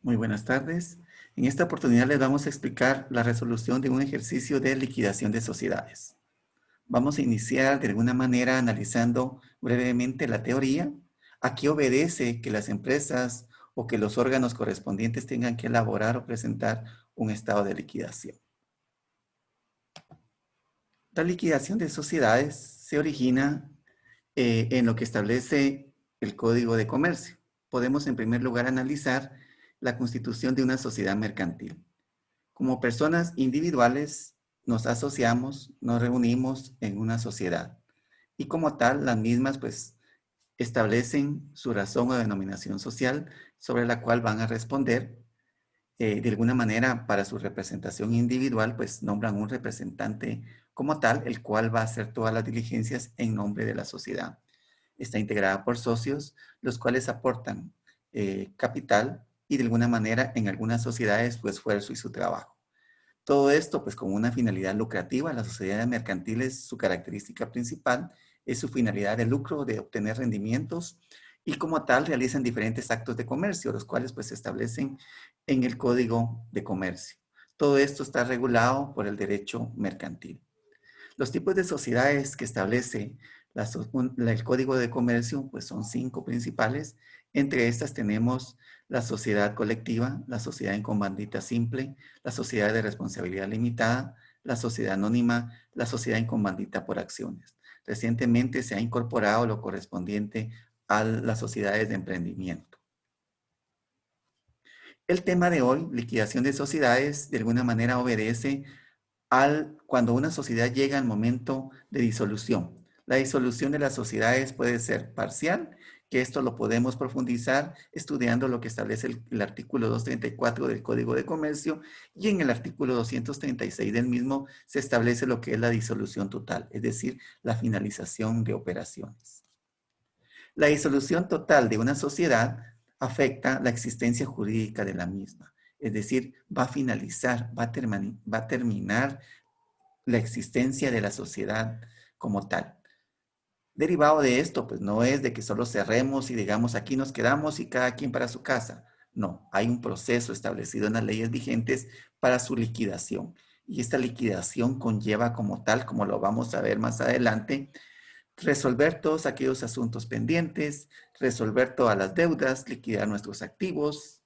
Muy buenas tardes. En esta oportunidad les vamos a explicar la resolución de un ejercicio de liquidación de sociedades. Vamos a iniciar de alguna manera analizando brevemente la teoría. ¿A qué obedece que las empresas o que los órganos correspondientes tengan que elaborar o presentar un estado de liquidación? La liquidación de sociedades se origina en lo que establece el Código de Comercio. Podemos en primer lugar analizar la constitución de una sociedad mercantil. Como personas individuales nos asociamos, nos reunimos en una sociedad y como tal las mismas pues establecen su razón o denominación social sobre la cual van a responder. De alguna manera para su representación individual pues nombran un representante como tal, el cual va a hacer todas las diligencias en nombre de la sociedad. Está integrada por socios, los cuales aportan capital y de alguna manera en algunas sociedades su esfuerzo y su trabajo. Todo esto, pues, con una finalidad lucrativa. Las sociedades mercantiles, su característica principal es su finalidad de lucro, de obtener rendimientos, y como tal realizan diferentes actos de comercio, los cuales pues se establecen en el Código de Comercio. Todo esto está regulado por el derecho mercantil. Los tipos de sociedades que establece el Código de Comercio pues son 5 principales. Entre estas tenemos la sociedad colectiva, la sociedad en comandita simple, la sociedad de responsabilidad limitada, la sociedad anónima, la sociedad en comandita por acciones. Recientemente se ha incorporado lo correspondiente a las sociedades de emprendimiento. El tema de hoy, liquidación de sociedades, de alguna manera obedece cuando una sociedad llega al momento de disolución. La disolución de las sociedades puede ser parcial, que esto lo podemos profundizar estudiando lo que establece el artículo 234 del Código de Comercio, y en el artículo 236 del mismo se establece lo que es la disolución total, es decir, la finalización de operaciones. La disolución total de una sociedad afecta la existencia jurídica de la misma, es decir, va a finalizar, va a terminar la existencia de la sociedad como tal. Derivado de esto, pues no es de que solo cerremos y digamos aquí nos quedamos y cada quien para su casa. No, hay un proceso establecido en las leyes vigentes para su liquidación. Y esta liquidación conlleva como tal, como lo vamos a ver más adelante, resolver todos aquellos asuntos pendientes, resolver todas las deudas, liquidar nuestros activos,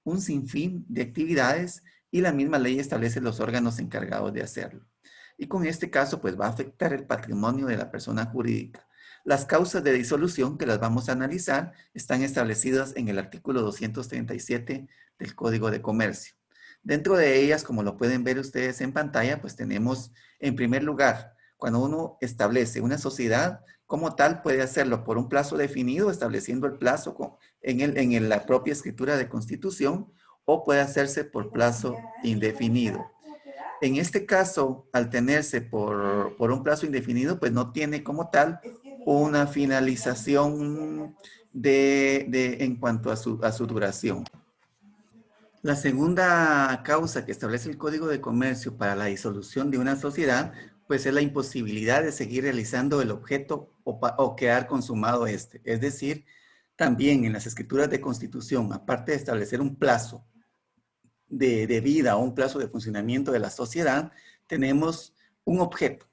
un sinfín de actividades, y la misma ley establece los órganos encargados de hacerlo. Y con este caso, pues va a afectar el patrimonio de la persona jurídica. Las causas de disolución que las vamos a analizar están establecidas en el artículo 237 del Código de Comercio. Dentro de ellas, como lo pueden ver ustedes en pantalla, pues tenemos en primer lugar, cuando uno establece una sociedad como tal, puede hacerlo por un plazo definido, estableciendo el plazo en la propia escritura de constitución, o puede hacerse por plazo indefinido. En este caso, al tenerse por un plazo indefinido, pues no tiene como tal una finalización en cuanto a su duración. La segunda causa que establece el Código de Comercio para la disolución de una sociedad, pues es la imposibilidad de seguir realizando el objeto o quedar consumado este. Es decir, también en las escrituras de constitución, aparte de establecer un plazo de vida o un plazo de funcionamiento de la sociedad, tenemos un objeto.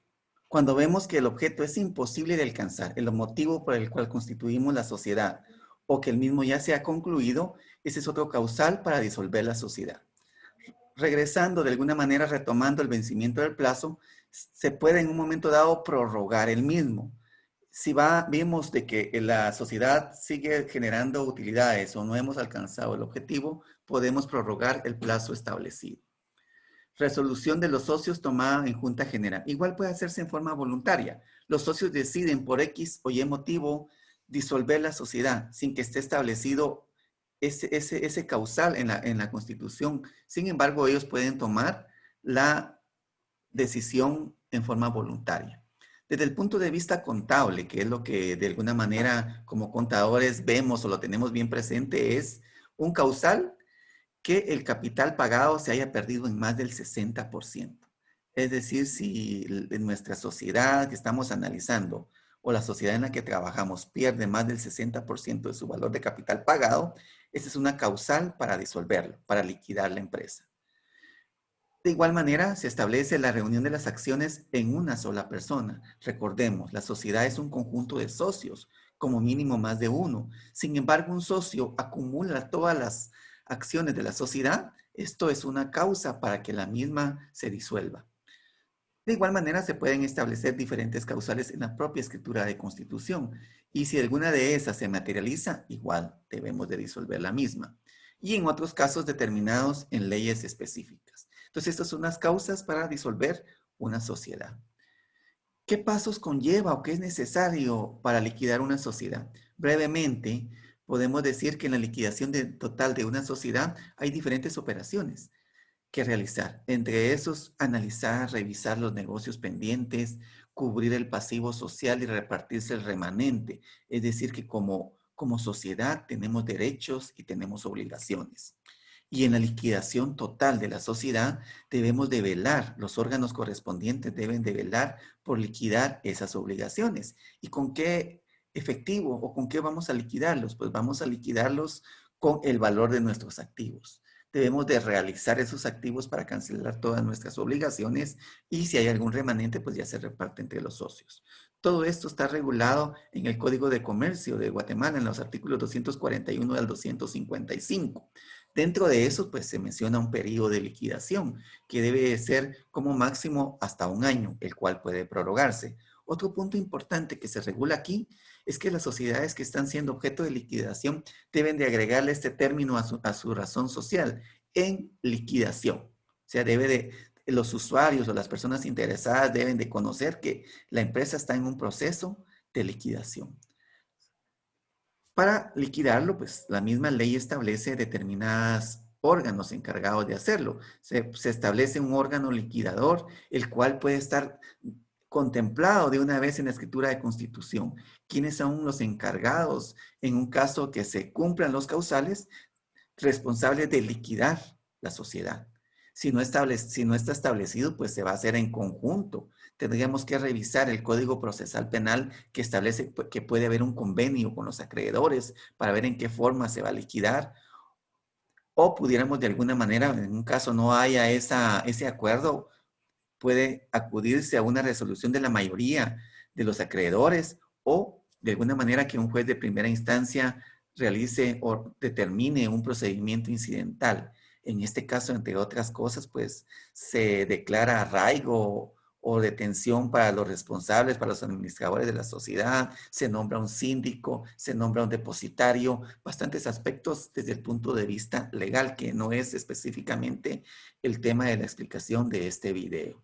Cuando vemos que el objeto es imposible de alcanzar, el motivo por el cual constituimos la sociedad, o que el mismo ya se ha concluido, ese es otro causal para disolver la sociedad. Regresando de alguna manera, retomando el vencimiento del plazo, se puede en un momento dado prorrogar el mismo. Si vemos de que la sociedad sigue generando utilidades o no hemos alcanzado el objetivo, podemos prorrogar el plazo establecido. Resolución de los socios tomada en junta general. Igual puede hacerse en forma voluntaria. Los socios deciden por X o Y motivo disolver la sociedad sin que esté establecido ese causal en la Constitución. Sin embargo, ellos pueden tomar la decisión en forma voluntaria. Desde el punto de vista contable, que es lo que de alguna manera como contadores vemos o lo tenemos bien presente, es un causal que el capital pagado se haya perdido en más del 60%. Es decir, si en nuestra sociedad que estamos analizando o la sociedad en la que trabajamos pierde más del 60% de su valor de capital pagado, Esta es una causal para disolverlo, para liquidar la empresa. De igual manera, se establece la reunión de las acciones en una sola persona. Recordemos, la sociedad es un conjunto de socios, como mínimo más de uno. Sin embargo, un socio acumula todas las acciones de la sociedad. Esto es una causa para que la misma se disuelva. De igual manera, se pueden establecer diferentes causales en la propia escritura de constitución. Y si alguna de esas se materializa, igual debemos de disolver la misma. Y en otros casos determinados en leyes específicas. Entonces, estas son las causas para disolver una sociedad. ¿Qué pasos conlleva o qué es necesario para liquidar una sociedad? Brevemente, podemos decir que en la liquidación total de una sociedad hay diferentes operaciones que realizar. Entre esos, analizar, revisar los negocios pendientes, cubrir el pasivo social y repartirse el remanente. Es decir, que como sociedad tenemos derechos y tenemos obligaciones. Y en la liquidación total de la sociedad debemos de velar, los órganos correspondientes deben de velar por liquidar esas obligaciones. ¿Y con qué efectivo o con qué vamos a liquidarlos? Pues vamos a liquidarlos con el valor de nuestros activos. Debemos de realizar esos activos para cancelar todas nuestras obligaciones y si hay algún remanente, pues ya se reparte entre los socios. Todo esto está regulado en el Código de Comercio de Guatemala en los artículos 241 al 255. Dentro de eso, pues se menciona un periodo de liquidación que debe ser como máximo hasta un año, el cual puede prorrogarse. Otro punto importante que se regula aquí es que las sociedades que están siendo objeto de liquidación deben de agregarle este término a su razón social, en liquidación. O sea, los usuarios o las personas interesadas deben de conocer que la empresa está en un proceso de liquidación. Para liquidarlo, pues la misma ley establece determinados órganos encargados de hacerlo. Se establece un órgano liquidador, el cual puede estar contemplado de una vez en la escritura de constitución. ¿Quiénes son los encargados en un caso que se cumplan los causales responsables de liquidar la sociedad? Si no está establecido, pues se va a hacer en conjunto. Tendríamos que revisar el Código Procesal Penal que establece que puede haber un convenio con los acreedores para ver en qué forma se va a liquidar. O pudiéramos de alguna manera, en un caso no haya ese acuerdo, puede acudirse a una resolución de la mayoría de los acreedores o de alguna manera que un juez de primera instancia realice o determine un procedimiento incidental. En este caso, entre otras cosas, pues se declara arraigo o detención para los responsables, para los administradores de la sociedad, se nombra un síndico, se nombra un depositario, bastantes aspectos desde el punto de vista legal, que no es específicamente el tema de la explicación de este video.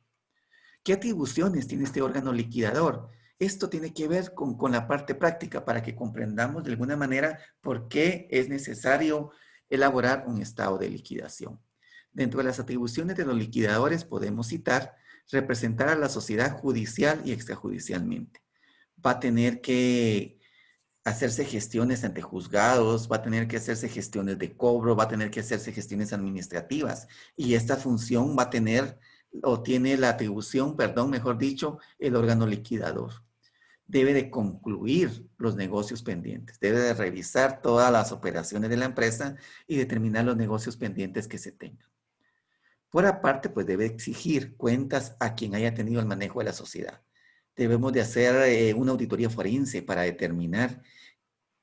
¿Qué atribuciones tiene este órgano liquidador? Esto tiene que ver con la parte práctica para que comprendamos de alguna manera por qué es necesario elaborar un estado de liquidación. Dentro de las atribuciones de los liquidadores podemos citar representar a la sociedad judicial y extrajudicialmente. Va a tener que hacerse gestiones ante juzgados, va a tener que hacerse gestiones de cobro, va a tener que hacerse gestiones administrativas y esta función va a tener o tiene la atribución, perdón, mejor dicho, el órgano liquidador. Debe de concluir los negocios pendientes, debe de revisar todas las operaciones de la empresa y determinar los negocios pendientes que se tengan. Por aparte, pues debe exigir cuentas a quien haya tenido el manejo de la sociedad. Debemos de hacer una auditoría forense para determinar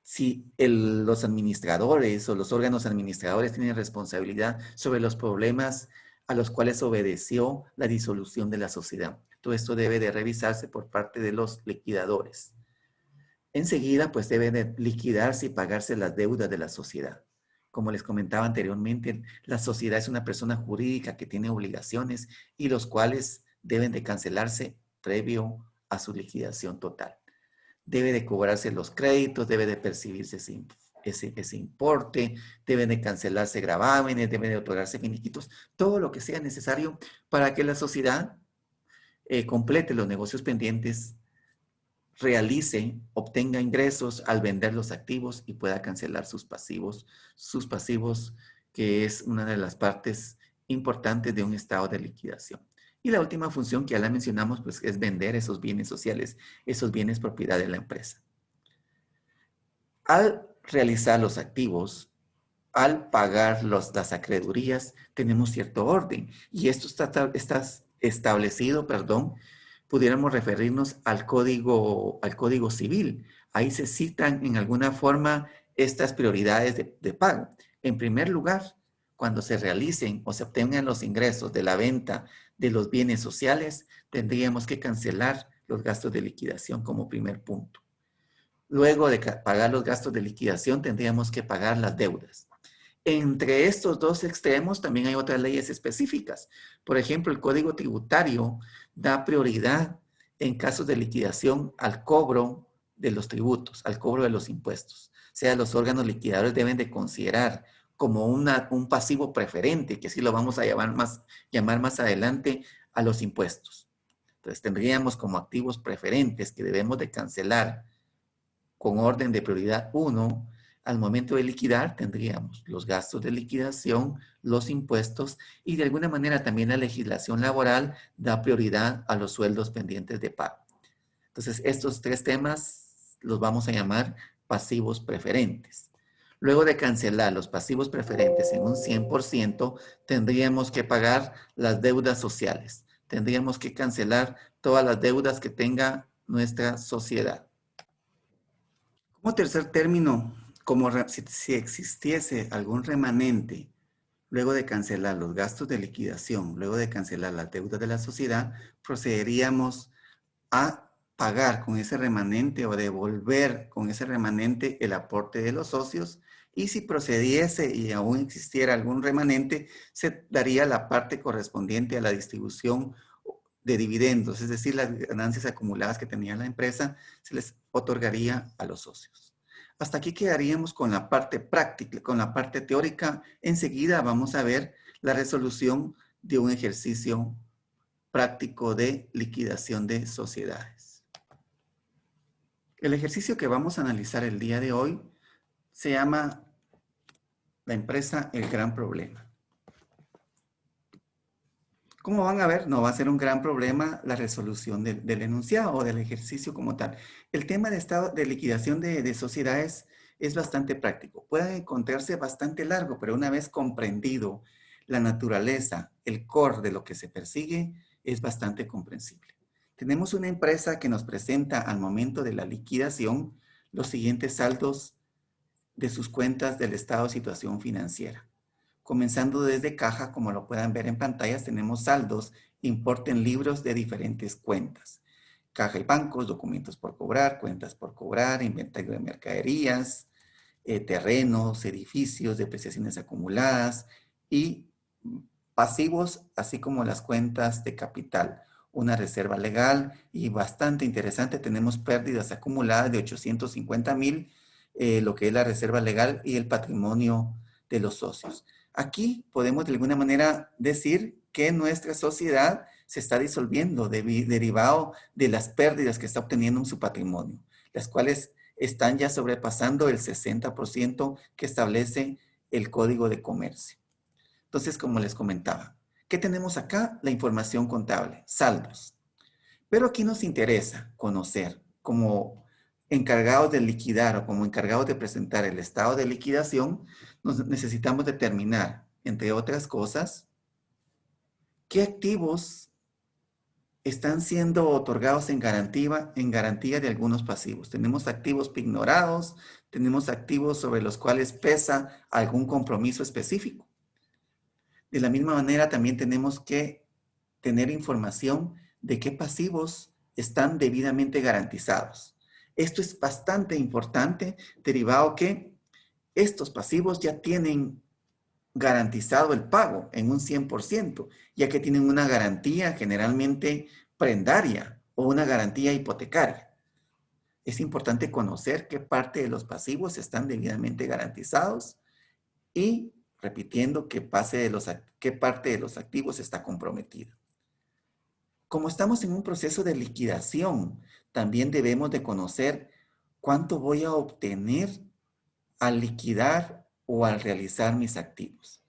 si los administradores o los órganos administradores tienen responsabilidad sobre los problemas a los cuales obedeció la disolución de la sociedad. Todo esto debe de revisarse por parte de los liquidadores. Enseguida, pues deben de liquidarse y pagarse las deudas de la sociedad. Como les comentaba anteriormente, la sociedad es una persona jurídica que tiene obligaciones y los cuales deben de cancelarse previo a su liquidación total. Debe de cobrarse los créditos, debe de percibirse ese importe, deben de cancelarse gravámenes, deben de otorgarse finiquitos, todo lo que sea necesario para que la sociedad complete los negocios pendientes, realice, obtenga ingresos al vender los activos y pueda cancelar sus pasivos, que es una de las partes importantes de un estado de liquidación. Y la última función que ya la mencionamos, pues es vender esos bienes sociales, esos bienes propiedad de la empresa. Al realizar los activos, al pagar las acreedurías tenemos cierto orden y esto está establecido, perdón, pudiéramos referirnos al código civil. Ahí se citan en alguna forma estas prioridades de pago. En primer lugar, cuando se realicen o se obtengan los ingresos de la venta de los bienes sociales, tendríamos que cancelar los gastos de liquidación como primer punto. Luego de pagar los gastos de liquidación, tendríamos que pagar las deudas. Entre estos dos extremos también hay otras leyes específicas. Por ejemplo, el Código Tributario da prioridad en casos de liquidación al cobro de los tributos, al cobro de los impuestos. O sea, los órganos liquidadores deben de considerar como un pasivo preferente, que así lo vamos a llamar más adelante, a los impuestos. Entonces, tendríamos como activos preferentes que debemos de cancelar con orden de prioridad 1, al momento de liquidar tendríamos los gastos de liquidación, los impuestos y de alguna manera también la legislación laboral da prioridad a los sueldos pendientes de pago. Entonces, estos tres temas los vamos a llamar pasivos preferentes. Luego de cancelar los pasivos preferentes en un 100%, tendríamos que pagar las deudas sociales. Tendríamos que cancelar todas las deudas que tenga nuestra sociedad. Como tercer término, como si existiese algún remanente luego de cancelar los gastos de liquidación, luego de cancelar las deudas de la sociedad, procederíamos a pagar con ese remanente o devolver con ese remanente el aporte de los socios y si procediese y aún existiera algún remanente, se daría la parte correspondiente a la distribución de dividendos, es decir, las ganancias acumuladas que tenía la empresa, se les otorgaría a los socios. Hasta aquí quedaríamos con la parte práctica, con la parte teórica. Enseguida vamos a ver la resolución de un ejercicio práctico de liquidación de sociedades. El ejercicio que vamos a analizar el día de hoy se llama la empresa El Gran Problema. Como van a ver, no va a ser un gran problema la resolución del enunciado o del ejercicio como tal. El tema de estado de liquidación de sociedades es bastante práctico. Puede encontrarse bastante largo, pero una vez comprendido la naturaleza, el core de lo que se persigue, es bastante comprensible. Tenemos una empresa que nos presenta al momento de la liquidación los siguientes saldos de sus cuentas del estado de situación financiera. Comenzando desde caja, como lo puedan ver en pantallas, tenemos saldos, importe en libros de diferentes cuentas. Caja y bancos, documentos por cobrar, cuentas por cobrar, inventario de mercaderías, terrenos, edificios, depreciaciones acumuladas y pasivos, así como las cuentas de capital. Una reserva legal y bastante interesante, tenemos pérdidas acumuladas de 850,000, lo que es la reserva legal y el patrimonio de los socios. Aquí podemos de alguna manera decir que nuestra sociedad se está disolviendo derivado de las pérdidas que está obteniendo en su patrimonio, las cuales están ya sobrepasando el 60% que establece el Código de Comercio. Entonces, como les comentaba, ¿qué tenemos acá? La información contable, saldos. Pero aquí nos interesa conocer como encargados de liquidar o como encargados de presentar el estado de liquidación, necesitamos determinar, entre otras cosas, qué activos están siendo otorgados en garantía de algunos pasivos. Tenemos activos pignorados, tenemos activos sobre los cuales pesa algún compromiso específico. De la misma manera, también tenemos que tener información de qué pasivos están debidamente garantizados. Esto es bastante importante, derivado que estos pasivos ya tienen garantizado el pago en un 100%, ya que tienen una garantía generalmente prendaria o una garantía hipotecaria. Es importante conocer qué parte de los pasivos están debidamente garantizados y, repitiendo, qué parte de los activos está comprometida. Como estamos en un proceso de liquidación, también debemos de conocer cuánto voy a obtener al liquidar o al realizar mis activos.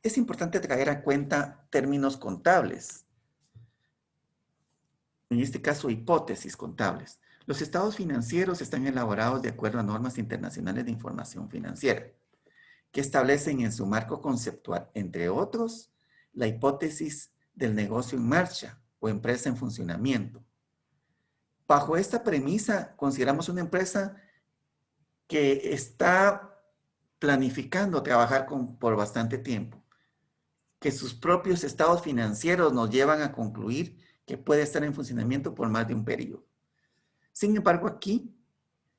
Es importante traer a cuenta términos contables. En este caso, hipótesis contables. Los estados financieros están elaborados de acuerdo a normas internacionales de información financiera. que establecen en su marco conceptual, entre otros, la hipótesis del negocio en marcha o empresa en funcionamiento. Bajo esta premisa, consideramos una empresa que está planificando trabajar por bastante tiempo, que sus propios estados financieros nos llevan a concluir que puede estar en funcionamiento por más de un periodo. Sin embargo, aquí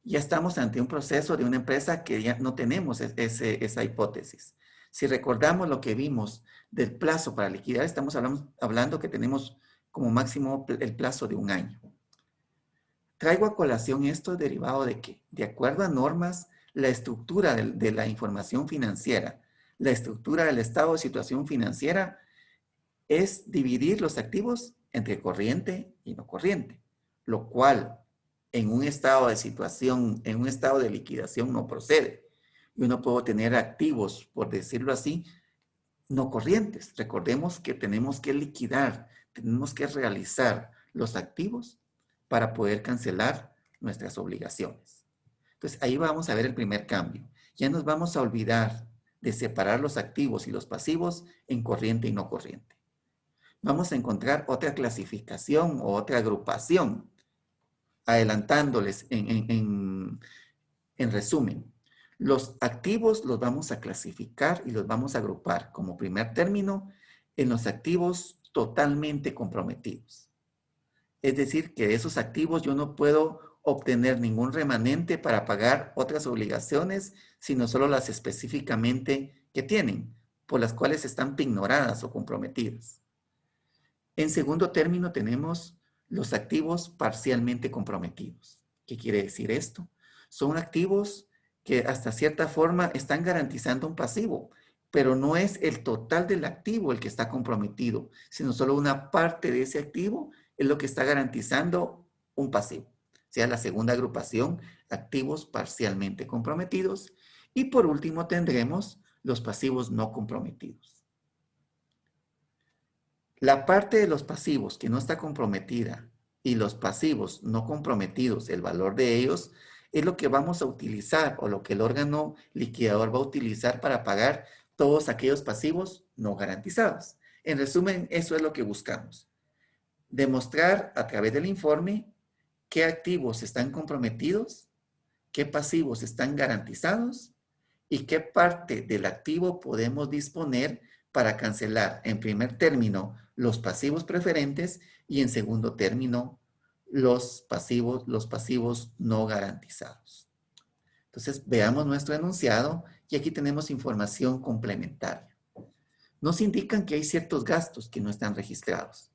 ya estamos ante un proceso de una empresa que ya no tenemos esa hipótesis. Si recordamos lo que vimos del plazo para liquidar, estamos hablando que tenemos como máximo el plazo de un año. Traigo a colación esto derivado de que, de acuerdo a normas, la estructura de la información financiera, la estructura del estado de situación financiera es dividir los activos entre corriente y no corriente, lo cual en un estado de situación, en un estado de liquidación no procede. Yo no puedo tener activos, por decirlo así, no corrientes. Recordemos que tenemos que liquidar, tenemos que realizar los activos para poder cancelar nuestras obligaciones. Entonces, ahí vamos a ver el primer cambio. Ya nos vamos a olvidar de separar los activos y los pasivos en corriente y no corriente. Vamos a encontrar otra clasificación o otra agrupación, adelantándoles en resumen. Los activos los vamos a clasificar y los vamos a agrupar como primer término en los activos totalmente comprometidos. Es decir, que de esos activos yo no puedo obtener ningún remanente para pagar otras obligaciones, sino solo las específicamente que tienen, por las cuales están pignoradas o comprometidas. En segundo término tenemos los activos parcialmente comprometidos. ¿Qué quiere decir esto? Son activos que hasta cierta forma están garantizando un pasivo, pero no es el total del activo el que está comprometido, sino solo una parte de ese activo es lo que está garantizando un pasivo. O sea, la segunda agrupación, activos parcialmente comprometidos. Y por último tendremos los pasivos no comprometidos. La parte de los pasivos que no está comprometida y los pasivos no comprometidos, el valor de ellos, es lo que vamos a utilizar o lo que el órgano liquidador va a utilizar para pagar todos aquellos pasivos no garantizados. En resumen, eso es lo que buscamos. Demostrar a través del informe qué activos están comprometidos, qué pasivos están garantizados y qué parte del activo podemos disponer para cancelar en primer término los pasivos preferentes y en segundo término los pasivos no garantizados. Entonces, veamos nuestro enunciado y aquí tenemos información complementaria. Nos indican que hay ciertos gastos que no están registrados.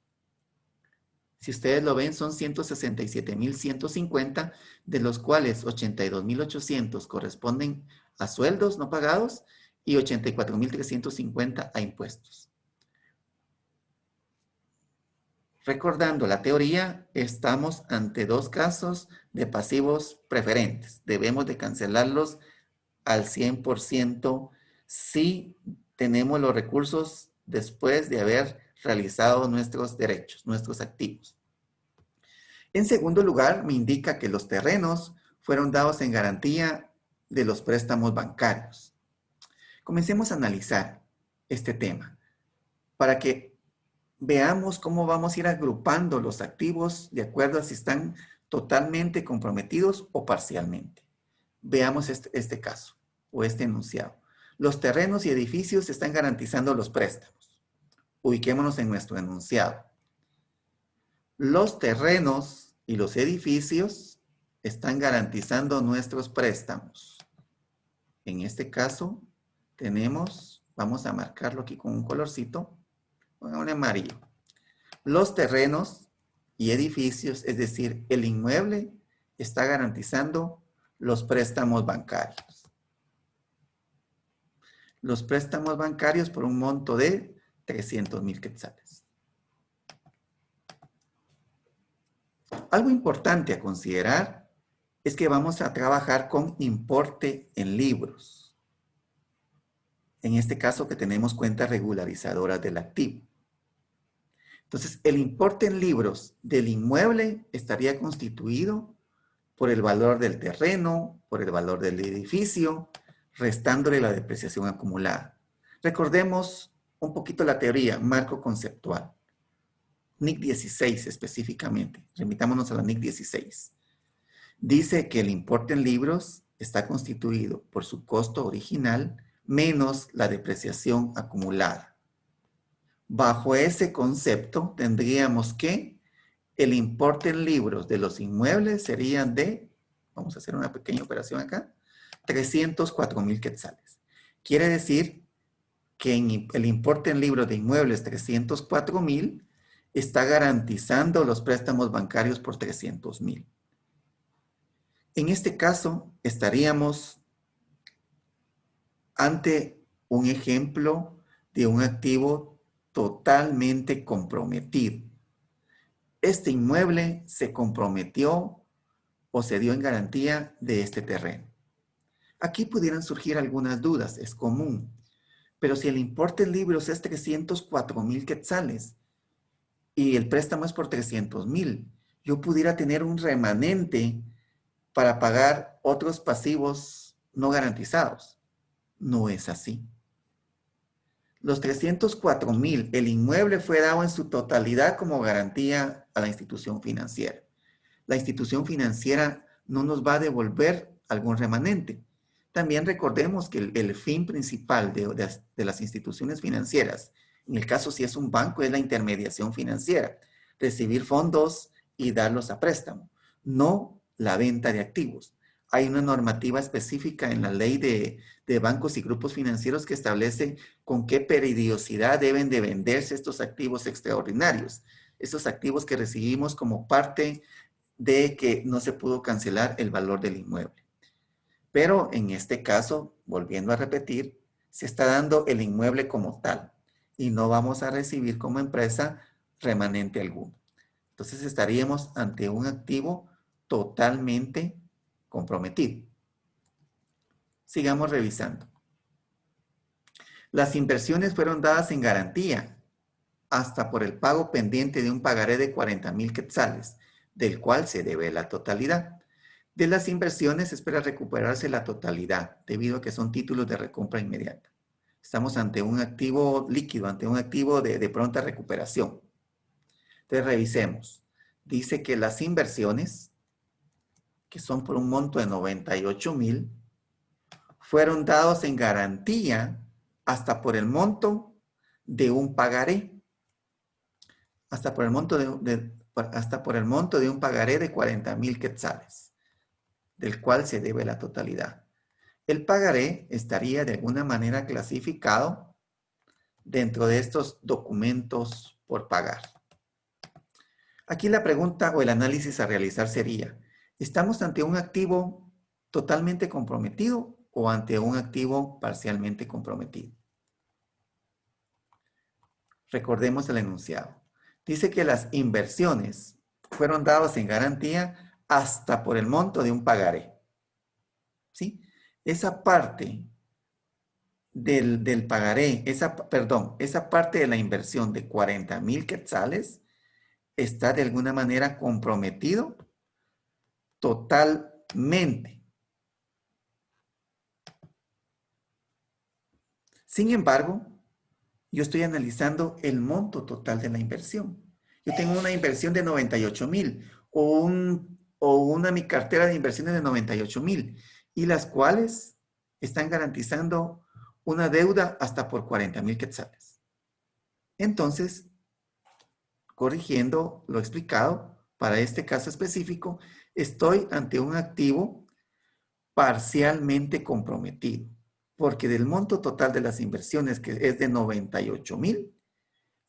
Si ustedes lo ven, son 167,150, de los cuales 82,800 corresponden a sueldos no pagados y 84,350 a impuestos. Recordando la teoría, estamos ante dos casos de pasivos preferentes. Debemos de cancelarlos al 100% si tenemos los recursos después de haber realizado nuestros derechos, nuestros activos. En segundo lugar, me indica que los terrenos fueron dados en garantía de los préstamos bancarios. Comencemos a analizar este tema para que veamos cómo vamos a ir agrupando los activos de acuerdo a si están totalmente comprometidos o parcialmente. Veamos este caso o este enunciado. Los terrenos y edificios están garantizando los préstamos. Ubiquémonos en nuestro enunciado. Los terrenos y los edificios están garantizando nuestros préstamos. En este caso, tenemos, vamos a marcarlo aquí con un colorcito, un amarillo. Los terrenos y edificios, es decir, el inmueble, está garantizando los préstamos bancarios. Los préstamos bancarios por un monto de 300,000 quetzales. Algo importante a considerar es que vamos a trabajar con importe en libros. En este caso que tenemos cuentas regularizadoras del activo. Entonces, el importe en libros del inmueble estaría constituido por el valor del terreno, por el valor del edificio, restándole la depreciación acumulada. Recordemos un poquito la teoría, marco conceptual. NIC 16 específicamente. Remitámonos a la NIC 16. Dice que el importe en libros está constituido por su costo original menos la depreciación acumulada. Bajo ese concepto tendríamos que el importe en libros de los inmuebles serían de, vamos a hacer una pequeña operación acá, 304,000 quetzales. Quiere decir que el importe en libros de inmuebles 304,000 está garantizando los préstamos bancarios por 300,000. En este caso, estaríamos ante un ejemplo de un activo totalmente comprometido. Este inmueble se comprometió o se dio en garantía de este terreno. Aquí pudieran surgir algunas dudas, es común. Pero si el importe en libros es 304,000 quetzales y el préstamo es por 300,000, yo pudiera tener un remanente para pagar otros pasivos no garantizados. No es así. Los 304,000, el inmueble fue dado en su totalidad como garantía a la institución financiera. La institución financiera no nos va a devolver algún remanente. También recordemos que el fin principal de las instituciones financieras, en el caso si es un banco, es la intermediación financiera, recibir fondos y darlos a préstamo, no la venta de activos. Hay una normativa específica en la ley de bancos y grupos financieros que establece con qué periodicidad deben de venderse estos activos extraordinarios, esos activos que recibimos como parte de que no se pudo cancelar el valor del inmueble. Pero en este caso, volviendo a repetir, se está dando el inmueble como tal y no vamos a recibir como empresa remanente alguno. Entonces estaríamos ante un activo totalmente comprometido. Sigamos revisando. Las inversiones fueron dadas en garantía hasta por el pago pendiente de un pagaré de 40,000 quetzales, del cual se debe la totalidad. De las inversiones espera recuperarse la totalidad, debido a que son títulos de recompra inmediata. Estamos ante un activo líquido, ante un activo de pronta recuperación. Entonces revisemos. Dice que las inversiones, que son por un monto de 98,000, fueron dados en garantía hasta por el monto de un pagaré. Hasta por el monto de un pagaré de 40,000 quetzales, del cual se debe la totalidad. El pagaré estaría de alguna manera clasificado dentro de estos documentos por pagar. Aquí la pregunta o el análisis a realizar sería, ¿estamos ante un activo totalmente comprometido o ante un activo parcialmente comprometido? Recordemos el enunciado. Dice que las inversiones fueron dadas en garantía hasta por el monto de un pagaré. ¿Sí? Esa parte del pagaré, esa parte de la inversión de 40,000 quetzales está de alguna manera comprometido totalmente. Sin embargo, yo estoy analizando el monto total de la inversión. Yo tengo una inversión de 98,000 o mi cartera de inversiones de 98,000 y las cuales están garantizando una deuda hasta por 40,000 quetzales. Entonces, corrigiendo lo explicado, para este caso específico, estoy ante un activo parcialmente comprometido, porque del monto total de las inversiones, que es de 98,000,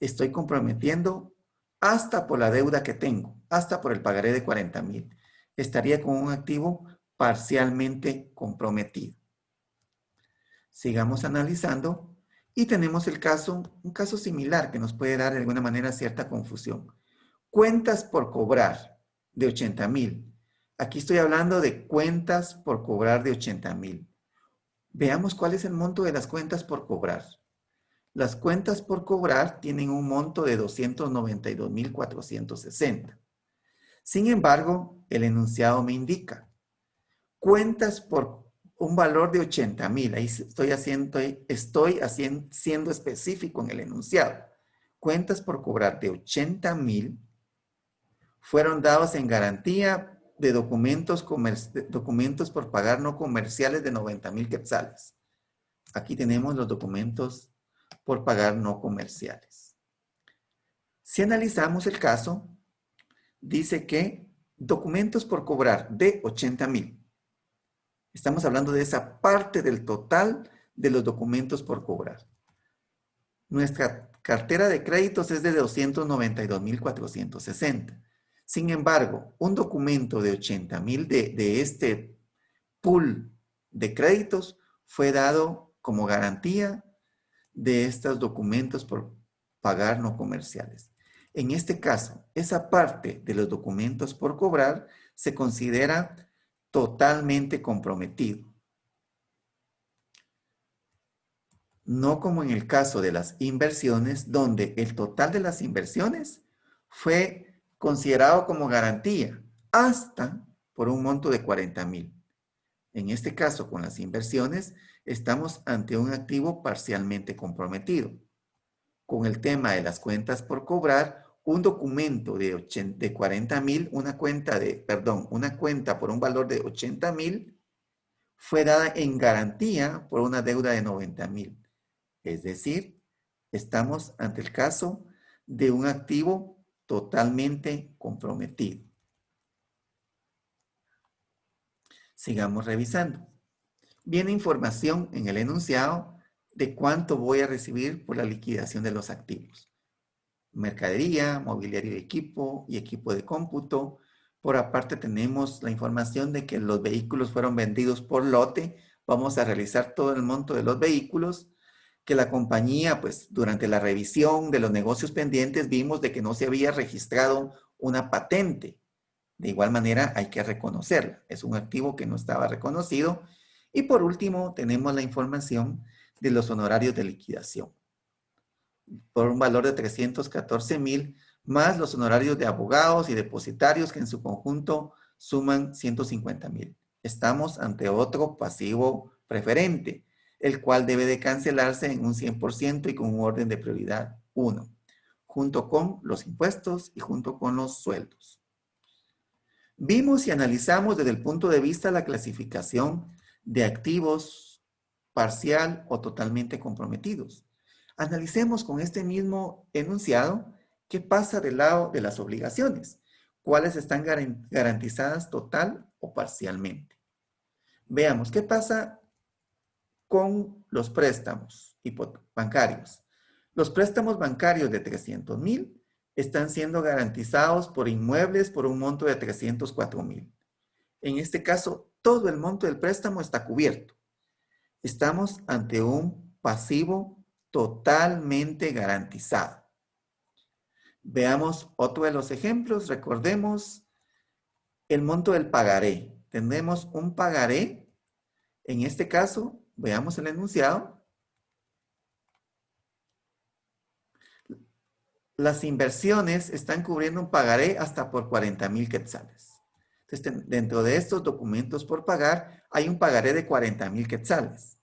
estoy comprometiendo hasta por la deuda que tengo, hasta por el pagaré de 40,000. Estaría con un activo parcialmente comprometido. Sigamos analizando y tenemos un caso similar que nos puede dar de alguna manera cierta confusión. Cuentas por cobrar de 80,000. Aquí estoy hablando de cuentas por cobrar de 80,000. Veamos cuál es el monto de las cuentas por cobrar. Las cuentas por cobrar tienen un monto de 292,460. Sin embargo, el enunciado me indica cuentas por un valor de 80,000. Ahí siendo específico en el enunciado. Cuentas por cobrar de 80,000 fueron dados en garantía de documentos por pagar no comerciales de 90,000 quetzales. Aquí tenemos los documentos por pagar no comerciales. Si analizamos el caso, dice que documentos por cobrar de 80,000. Estamos hablando de esa parte del total de los documentos por cobrar. Nuestra cartera de créditos es de 292,460. Sin embargo, un documento de 80,000 de este pool de créditos fue dado como garantía de estos documentos por pagar no comerciales. En este caso, esa parte de los documentos por cobrar se considera totalmente comprometido. No como en el caso de las inversiones, donde el total de las inversiones fue considerado como garantía hasta por un monto de 40,000. En este caso, con las inversiones, estamos ante un activo parcialmente comprometido. Con el tema de las cuentas por cobrar, un documento de 40,000, una cuenta por un valor de 80,000 fue dada en garantía por una deuda de 90,000. Es decir, estamos ante el caso de un activo totalmente comprometido. Sigamos revisando. Viene información en el enunciado de cuánto voy a recibir por la liquidación de los activos. Mercadería, mobiliario de equipo y equipo de cómputo. Por aparte tenemos la información de que los vehículos fueron vendidos por lote. Vamos a realizar todo el monto de los vehículos, que la compañía, pues durante la revisión de los negocios pendientes vimos de que no se había registrado una patente. De igual manera hay que reconocerla. Es un activo que no estaba reconocido. Y por último tenemos la información de los honorarios de liquidación por un valor de 314,000 más los honorarios de abogados y depositarios que en su conjunto suman 150,000. Estamos ante otro pasivo preferente, el cual debe de cancelarse en un 100% y con un orden de prioridad 1, junto con los impuestos y junto con los sueldos. Vimos y analizamos desde el punto de vista de la clasificación de activos parcial o totalmente comprometidos. Analicemos con este mismo enunciado qué pasa del lado de las obligaciones, cuáles están garantizadas total o parcialmente. Veamos qué pasa con los préstamos bancarios. Los préstamos bancarios de 300,000 están siendo garantizados por inmuebles por un monto de 304,000. En este caso, todo el monto del préstamo está cubierto. Estamos ante un pasivo totalmente garantizado. Veamos otro de los ejemplos. Recordemos el monto del pagaré. Tenemos un pagaré. En este caso, veamos el enunciado. Las inversiones están cubriendo un pagaré hasta por 40,000 quetzales. Entonces, dentro de estos documentos por pagar, hay un pagaré de 40,000 quetzales,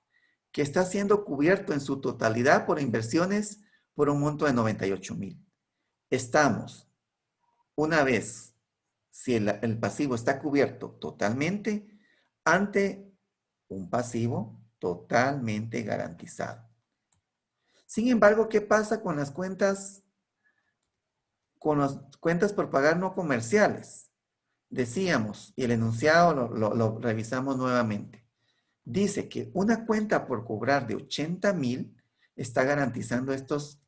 que está siendo cubierto en su totalidad por inversiones por un monto de 98,000. Estamos, una vez, si el pasivo está cubierto totalmente, ante un pasivo totalmente garantizado. Sin embargo, ¿qué pasa con las cuentas por pagar no comerciales? Decíamos, y el enunciado lo revisamos nuevamente. Dice que una cuenta por cobrar de 80,000 está garantizando estas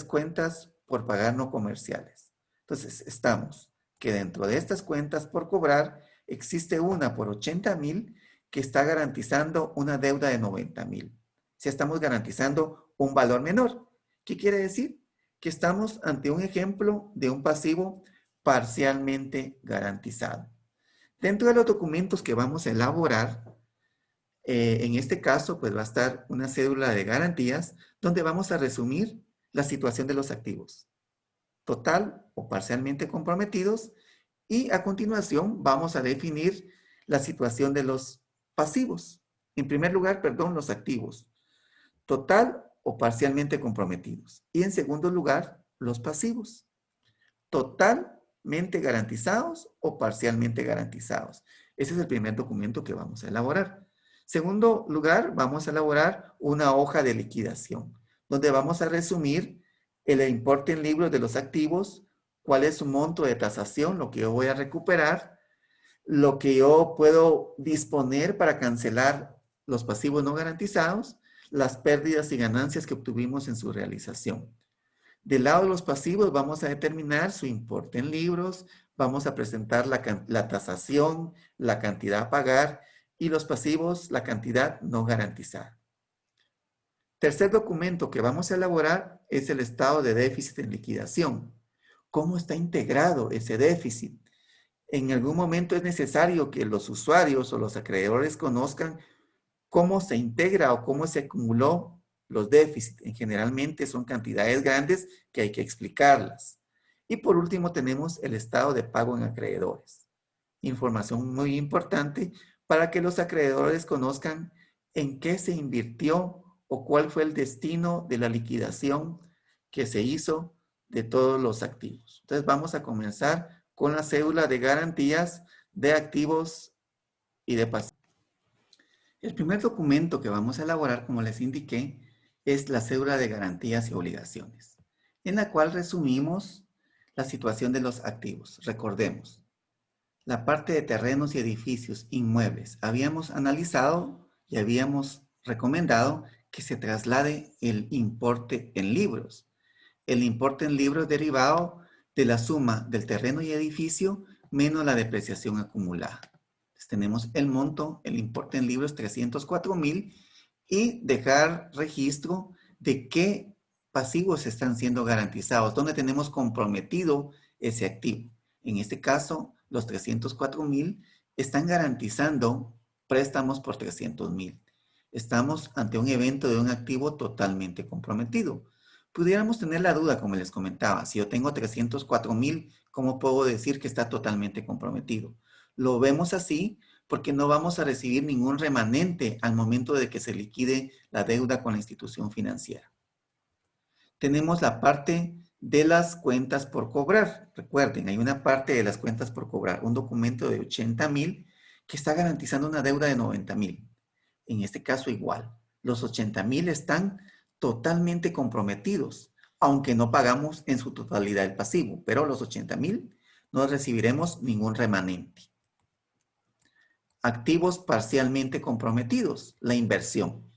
cuentas por pagar no comerciales. Entonces, estamos que dentro de estas cuentas por cobrar existe una por 80,000 que está garantizando una deuda de 90,000. Si estamos garantizando un valor menor, ¿qué quiere decir? Que estamos ante un ejemplo de un pasivo parcialmente garantizado. Dentro de los documentos que vamos a elaborar, en este caso, pues va a estar una cédula de garantías donde vamos a resumir la situación de los activos, total o parcialmente comprometidos, y a continuación vamos a definir la situación de los pasivos. En primer lugar, perdón, los activos, total o parcialmente comprometidos. Y en segundo lugar, los pasivos, totalmente garantizados o parcialmente garantizados. Ese es el primer documento que vamos a elaborar. Segundo lugar, vamos a elaborar una hoja de liquidación, donde vamos a resumir el importe en libros de los activos, cuál es su monto de tasación, lo que yo voy a recuperar, lo que yo puedo disponer para cancelar los pasivos no garantizados, las pérdidas y ganancias que obtuvimos en su realización. Del lado de los pasivos vamos a determinar su importe en libros, vamos a presentar la tasación, la cantidad a pagar y los pasivos, la cantidad no garantizada. Tercer documento que vamos a elaborar es el estado de déficit en liquidación. ¿Cómo está integrado ese déficit? En algún momento es necesario que los usuarios o los acreedores conozcan cómo se integra o cómo se acumuló los déficits. Generalmente son cantidades grandes que hay que explicarlas. Y por último tenemos el estado de pago en acreedores. Información muy importante para que los acreedores conozcan en qué se invirtió o cuál fue el destino de la liquidación que se hizo de todos los activos. Entonces vamos a comenzar con la cédula de garantías de activos y de pasivos. El primer documento que vamos a elaborar, como les indiqué, es la cédula de garantías y obligaciones, en la cual resumimos la situación de los activos. Recordemos, la parte de terrenos y edificios inmuebles. Habíamos analizado y habíamos recomendado que se traslade el importe en libros. El importe en libros derivado de la suma del terreno y edificio menos la depreciación acumulada. Entonces, tenemos el monto, el importe en libros 304,000 y dejar registro de qué pasivos están siendo garantizados, dónde tenemos comprometido ese activo. En este caso, los 304,000 están garantizando préstamos por 300,000. Estamos ante un evento de un activo totalmente comprometido. Pudiéramos tener la duda, como les comentaba, si yo tengo 304,000, ¿cómo puedo decir que está totalmente comprometido? Lo vemos así porque no vamos a recibir ningún remanente al momento de que se liquide la deuda con la institución financiera. Tenemos la parte de las cuentas por cobrar. Recuerden, hay una parte de las cuentas por cobrar, un documento de 80,000 que está garantizando una deuda de 90,000. En este caso igual, los 80,000 están totalmente comprometidos, aunque no pagamos en su totalidad el pasivo, pero los 80,000 no recibiremos ningún remanente. Activos parcialmente comprometidos, la inversión.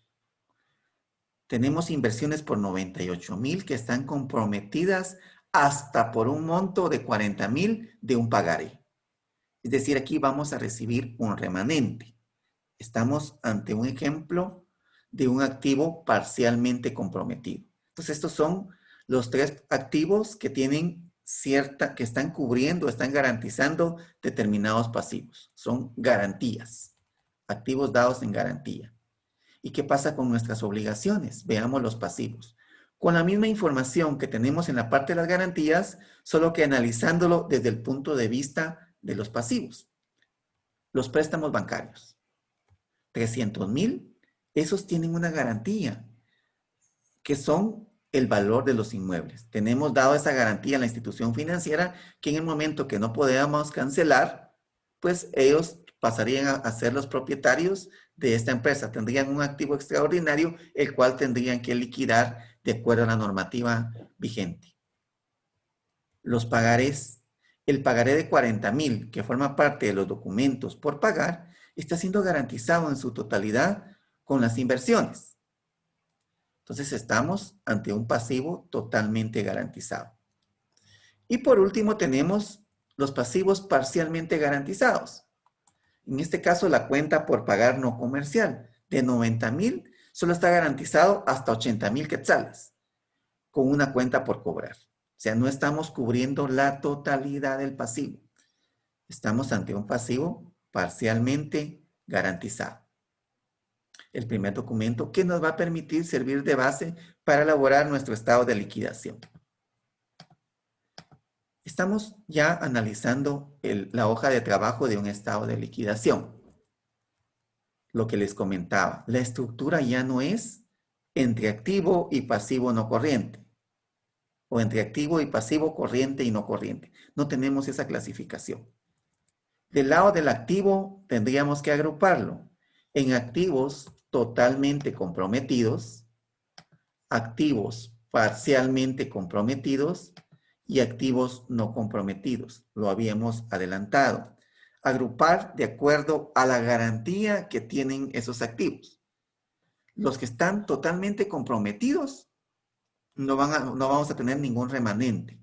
Tenemos inversiones por 98,000 que están comprometidas hasta por un monto de 40,000 de un pagaré. Es decir, aquí vamos a recibir un remanente. Estamos ante un ejemplo de un activo parcialmente comprometido. Entonces, estos son los tres activos que tienen que están cubriendo, están garantizando determinados pasivos. Son garantías, activos dados en garantía. ¿Y qué pasa con nuestras obligaciones? Veamos los pasivos. Con la misma información que tenemos en la parte de las garantías, solo que analizándolo desde el punto de vista de los pasivos. Los préstamos bancarios. 300,000, esos tienen una garantía, que son el valor de los inmuebles. Tenemos dado esa garantía a la institución financiera que en el momento que no podamos cancelar, pues ellos pasarían a ser los propietarios de esta empresa. Tendrían un activo extraordinario, el cual tendrían que liquidar de acuerdo a la normativa vigente. Los pagarés, el pagaré de 40,000, que forma parte de los documentos por pagar, está siendo garantizado en su totalidad con las inversiones. Entonces estamos ante un pasivo totalmente garantizado. Y por último tenemos los pasivos parcialmente garantizados. En este caso la cuenta por pagar no comercial de 90,000 solo está garantizado hasta 80,000 quetzales con una cuenta por cobrar. O sea, no estamos cubriendo la totalidad del pasivo. Estamos ante un pasivo parcialmente garantizado. El primer documento que nos va a permitir servir de base para elaborar nuestro estado de liquidación. Estamos ya analizando la hoja de trabajo de un estado de liquidación. lo que les comentaba. La estructura ya no es entre activo y pasivo no corriente, o entre activo y pasivo corriente y no corriente. No tenemos esa clasificación. Del lado del activo tendríamos que agruparlo en activos totalmente comprometidos, activos parcialmente comprometidos y activos no comprometidos. Lo habíamos adelantado. Agrupar de acuerdo a la garantía que tienen esos activos. Los que están totalmente comprometidos no vamos a tener ningún remanente.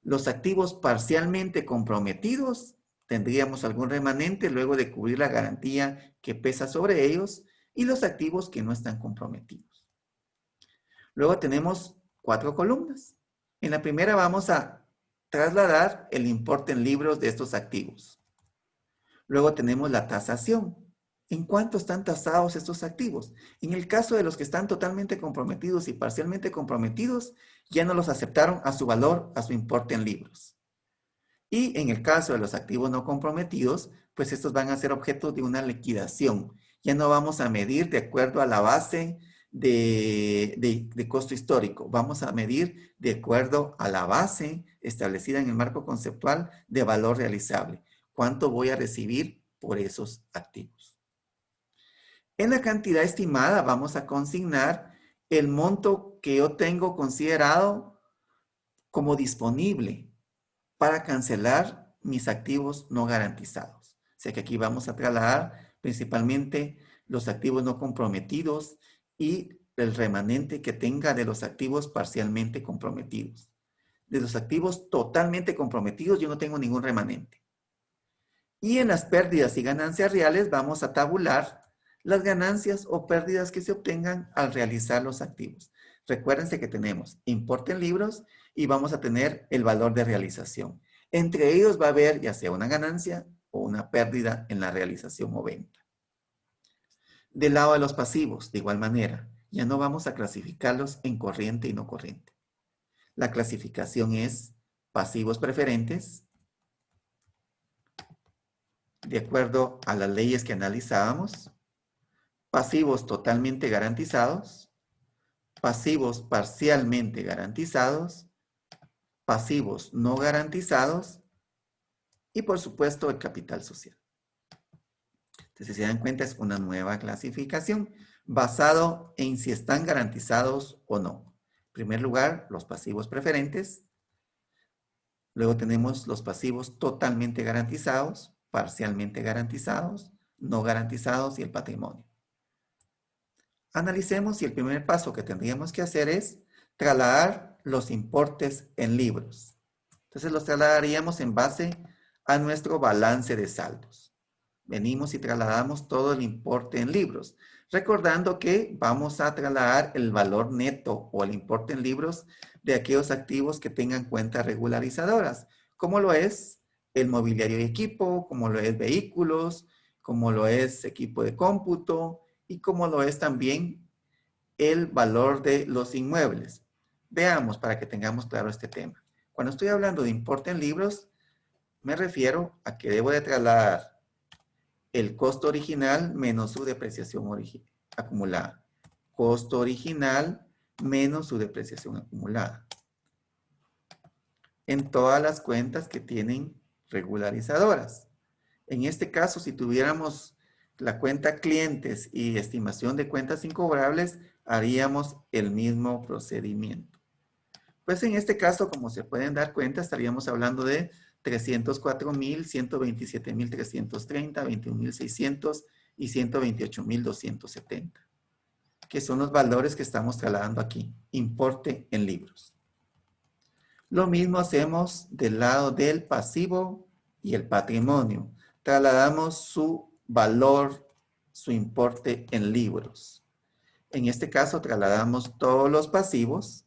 Los activos parcialmente comprometidos tendríamos algún remanente luego de cubrir la garantía que pesa sobre ellos y los activos que no están comprometidos. Luego tenemos 4 columnas. En la primera vamos a trasladar el importe en libros de estos activos. Luego tenemos la tasación. ¿En cuánto están tasados estos activos? En el caso de los que están totalmente comprometidos y parcialmente comprometidos, ya no los aceptaron a su valor, a su importe en libros. Y en el caso de los activos no comprometidos, pues estos van a ser objeto de una liquidación. Ya no vamos a medir de acuerdo a la base de costo histórico. Vamos a medir de acuerdo a la base establecida en el marco conceptual de valor realizable. ¿Cuánto voy a recibir por esos activos? En la cantidad estimada vamos a consignar el monto que yo tengo considerado como disponible para cancelar mis activos no garantizados. O sea que aquí vamos a trasladar principalmente los activos no comprometidos y el remanente que tenga de los activos parcialmente comprometidos. De los activos totalmente comprometidos yo no tengo ningún remanente. Y en las pérdidas y ganancias reales vamos a tabular las ganancias o pérdidas que se obtengan al realizar los activos. Recuérdense que tenemos importe en libros y vamos a tener el valor de realización. Entre ellos va a haber ya sea una ganancia o una pérdida en la realización o venta. Del lado de los pasivos, de igual manera, ya no vamos a clasificarlos en corriente y no corriente. La clasificación es pasivos preferentes, de acuerdo a las leyes que analizábamos, pasivos totalmente garantizados, pasivos parcialmente garantizados, pasivos no garantizados y por supuesto el capital social. Entonces, si se dan cuenta, es una nueva clasificación basado en si están garantizados o no. En primer lugar, los pasivos preferentes. Luego tenemos los pasivos totalmente garantizados, parcialmente garantizados, no garantizados y el patrimonio. Analicemos si el primer paso que tendríamos que hacer es trasladar los importes en libros. Entonces los trasladaríamos en base a nuestro balance de saldos. Venimos y trasladamos todo el importe en libros, recordando que vamos a trasladar el valor neto o el importe en libros de aquellos activos que tengan cuentas regularizadoras, como lo es el mobiliario y equipo, como lo es vehículos, como lo es equipo de cómputo y como lo es también el valor de los inmuebles. Veamos para que tengamos claro este tema. Cuando estoy hablando de importe en libros, me refiero a que debo de trasladar el costo original menos su depreciación acumulada. Costo original menos su depreciación acumulada. En todas las cuentas que tienen regularizadoras. En este caso, si tuviéramos la cuenta clientes y estimación de cuentas incobrables, haríamos el mismo procedimiento. Pues en este caso, como se pueden dar cuenta, estaríamos hablando de 304,000, 127,330, 21,600 y 128,270, que son los valores que estamos trasladando aquí, importe en libros. Lo mismo hacemos del lado del pasivo y el patrimonio. Trasladamos su valor, su importe en libros. En este caso, trasladamos todos los pasivos,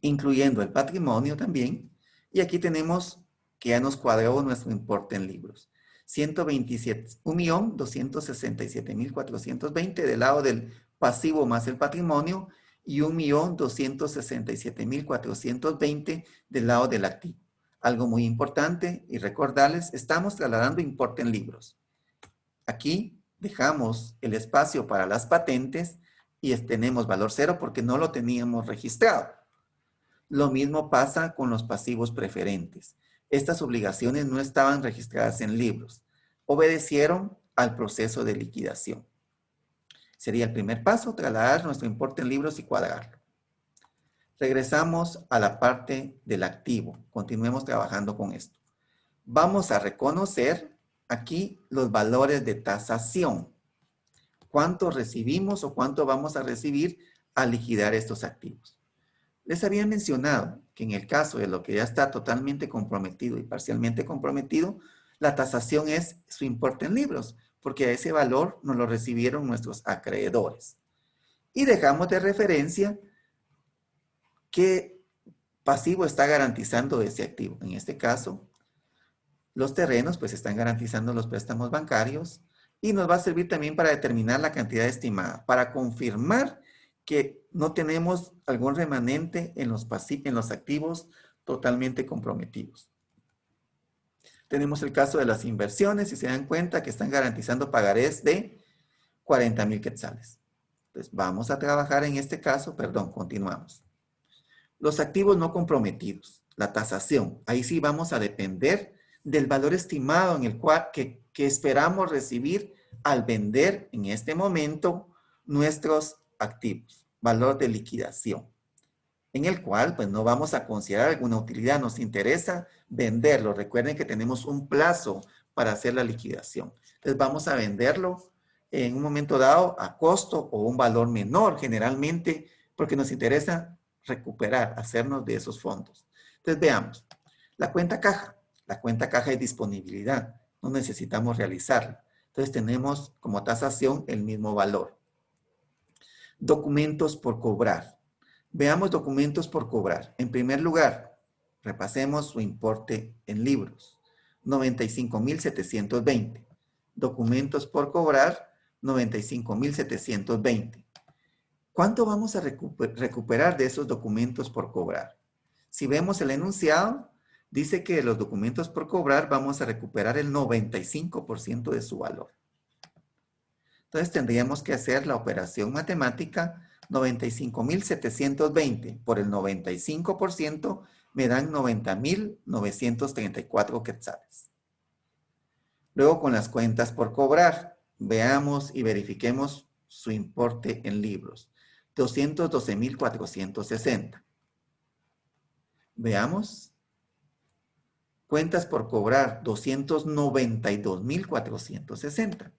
incluyendo el patrimonio también. Y aquí tenemos que ya nos cuadró nuestro importe en libros. 1,267,420 del lado del pasivo más el patrimonio y 1,267,420 del lado del activo. Algo muy importante y recordarles, estamos trasladando importe en libros. Aquí dejamos el espacio para las patentes y tenemos valor cero porque no lo teníamos registrado. Lo mismo pasa con los pasivos preferentes. Estas obligaciones no estaban registradas en libros. Obedecieron al proceso de liquidación. Sería el primer paso, trasladar nuestro importe en libros y cuadrarlo. Regresamos a la parte del activo. Continuemos trabajando con esto. Vamos a reconocer aquí los valores de tasación. ¿Cuánto recibimos o cuánto vamos a recibir al liquidar estos activos? Les había mencionado que en el caso de lo que ya está totalmente comprometido y parcialmente comprometido, la tasación es su importe en libros, porque a ese valor nos lo recibieron nuestros acreedores. Y dejamos de referencia qué pasivo está garantizando ese activo. En este caso, los terrenos pues están garantizando los préstamos bancarios y nos va a servir también para determinar la cantidad estimada, para confirmar que no tenemos algún remanente en los activos totalmente comprometidos. Tenemos el caso de las inversiones, si se dan cuenta que están garantizando pagarés de 40,000 quetzales. Entonces vamos a trabajar en este caso, continuamos. Los activos no comprometidos, la tasación, ahí sí vamos a depender del valor estimado en el cual que esperamos recibir al vender en este momento nuestros activos, valor de liquidación, en el cual pues no vamos a considerar alguna utilidad, nos interesa venderlo. Recuerden que tenemos un plazo para hacer la liquidación. Entonces vamos a venderlo en un momento dado a costo o un valor menor generalmente porque nos interesa recuperar, hacernos de esos fondos. Entonces veamos, la cuenta caja. La cuenta caja es disponibilidad, no necesitamos realizarla. Entonces tenemos como tasación el mismo valor. Documentos por cobrar. Veamos documentos por cobrar. En primer lugar, repasemos su importe en libros. 95,720. Documentos por cobrar, 95,720. ¿Cuánto vamos a recuperar de esos documentos por cobrar? Si vemos el enunciado, dice que de los documentos por cobrar vamos a recuperar el 95% de su valor. Entonces tendríamos que hacer la operación matemática. 95,720 por el 95% me dan 90,934 quetzales. Luego con las cuentas por cobrar, veamos y verifiquemos su importe en libros. 212,460. Veamos. Cuentas por cobrar, 292,460.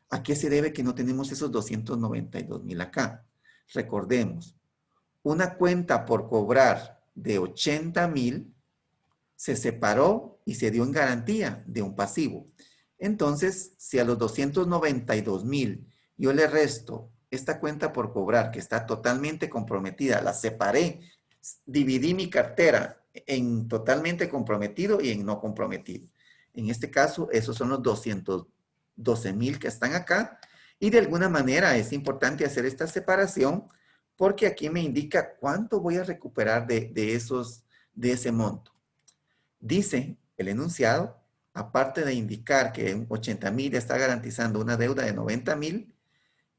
¿A qué se debe que no tenemos esos 292,000 acá? Recordemos, una cuenta por cobrar de 80,000 se separó y se dio en garantía de un pasivo. Entonces, si a los 292,000 yo le resto esta cuenta por cobrar que está totalmente comprometida, la separé, dividí mi cartera en totalmente comprometido y en no comprometido. En este caso, esos son los 212,000 que están acá. Y de alguna manera es importante hacer esta separación porque aquí me indica cuánto voy a recuperar de ese monto. Dice el enunciado, aparte de indicar que 80,000 está garantizando una deuda de 90,000,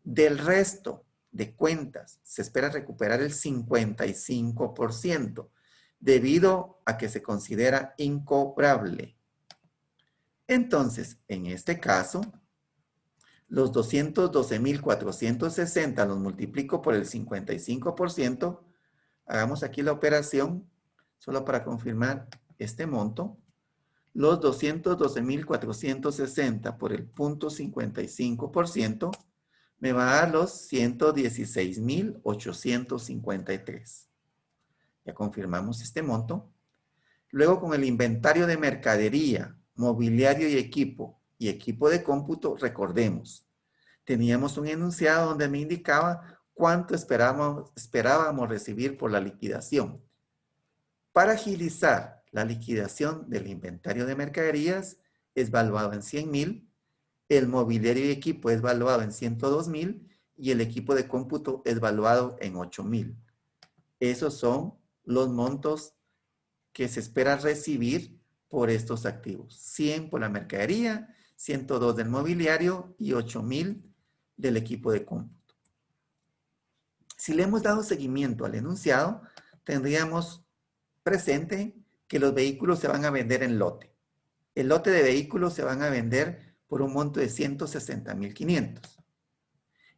del resto de cuentas se espera recuperar el 55% debido a que se considera incobrable. Entonces, en este caso, los 212,460 los multiplico por el 55%. Hagamos aquí la operación solo para confirmar este monto. Los 212,460 por el 0.55% me va a dar los 116,853. Ya confirmamos este monto. Luego con el inventario de mercadería, mobiliario y equipo de cómputo, recordemos, teníamos un enunciado donde me indicaba cuánto esperábamos recibir por la liquidación. Para agilizar la liquidación del inventario de mercaderías es valuado en 100,000, el mobiliario y equipo es valuado en 102,000 y el equipo de cómputo es valuado en 8,000. Esos son los montos que se espera recibir por estos activos. 100 por la mercadería, 102 del mobiliario y 8,000 del equipo de cómputo. Si le hemos dado seguimiento al enunciado, tendríamos presente que los vehículos se van a vender en lote. El lote de vehículos se van a vender por un monto de 160,500.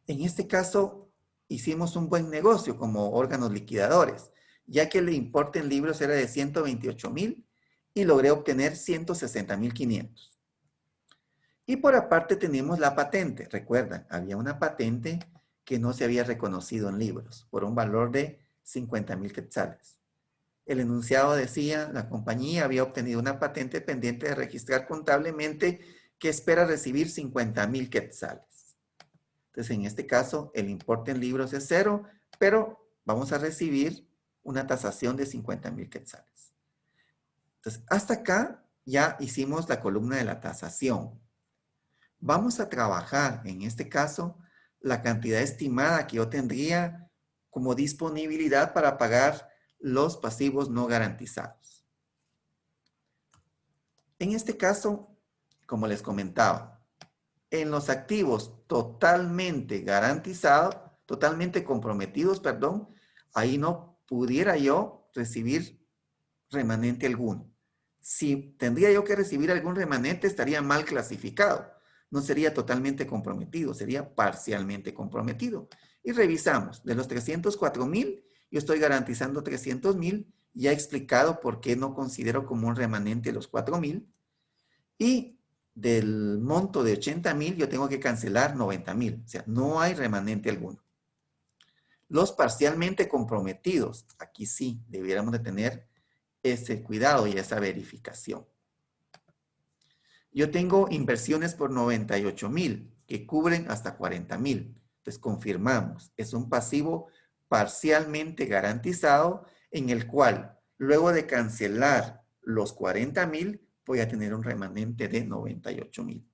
En este caso, hicimos un buen negocio como órganos liquidadores, ya que el importe en libros era de 128,000 y logré obtener 160,500. Y por aparte tenemos la patente. Recuerdan, había una patente que no se había reconocido en libros por un valor de 50,000 quetzales. El enunciado decía, la compañía había obtenido una patente pendiente de registrar contablemente que espera recibir 50,000 quetzales. Entonces, en este caso, el importe en libros es 0, pero vamos a recibir una tasación de 50,000 quetzales. Entonces, hasta acá ya hicimos la columna de la tasación. Vamos a trabajar, en este caso, la cantidad estimada que yo tendría como disponibilidad para pagar los pasivos no garantizados. En este caso, como les comentaba, en los activos totalmente garantizados, totalmente comprometidos, perdón, ahí no pudiera yo recibir remanente alguno. Si tendría yo que recibir algún remanente, estaría mal clasificado. No sería totalmente comprometido, sería parcialmente comprometido. Y revisamos, de los 304,000, yo estoy garantizando 300,000, ya he explicado por qué no considero como un remanente los 4,000. Y del monto de 80,000, yo tengo que cancelar 90,000. O sea, no hay remanente alguno. Los parcialmente comprometidos, aquí sí, debiéramos de tener ese cuidado y esa verificación. Yo tengo inversiones por 98,000 que cubren hasta 40,000. Entonces confirmamos, es un pasivo parcialmente garantizado en el cual luego de cancelar los 40,000 voy a tener un remanente de 98,000.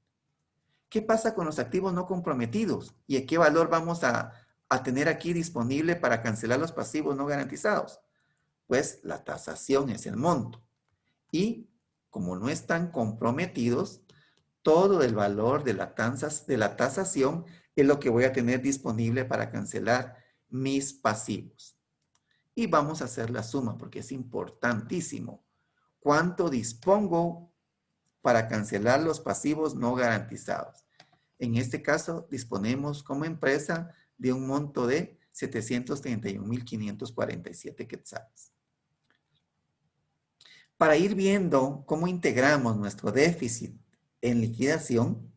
¿Qué pasa con los activos no comprometidos? ¿Y a qué valor vamos a tener aquí disponible para cancelar los pasivos no garantizados? Pues la tasación es el monto. Y como no están comprometidos, todo el valor de la tasación es lo que voy a tener disponible para cancelar mis pasivos. Y vamos a hacer la suma porque es importantísimo. ¿Cuánto dispongo para cancelar los pasivos no garantizados? En este caso, disponemos como empresa de un monto de 731,547 quetzales. Para ir viendo cómo integramos nuestro déficit en liquidación,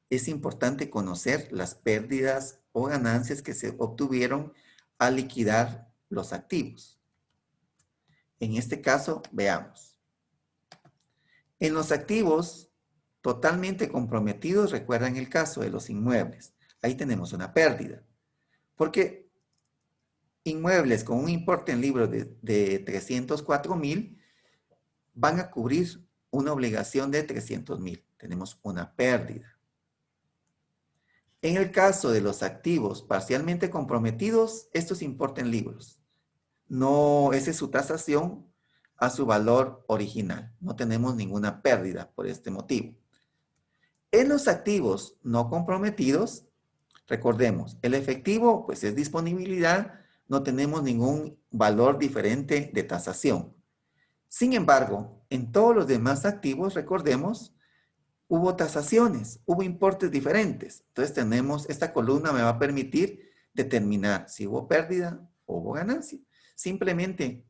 es importante conocer las pérdidas o ganancias que se obtuvieron al liquidar los activos. En este caso, veamos. En los activos totalmente comprometidos, recuerdan el caso de los inmuebles. Ahí tenemos una pérdida. Porque inmuebles con un importe en libros de 304,000 van a cubrir una obligación de 300,000. Tenemos una pérdida. En el caso de los activos parcialmente comprometidos, estos importan en libros. No, esa es su tasación a su valor original. No tenemos ninguna pérdida por este motivo. En los activos no comprometidos, recordemos, el efectivo pues es disponibilidad, no tenemos ningún valor diferente de tasación. Sin embargo, en todos los demás activos, recordemos, hubo tasaciones, hubo importes diferentes. Entonces esta columna me va a permitir determinar si hubo pérdida o hubo ganancia. Simplemente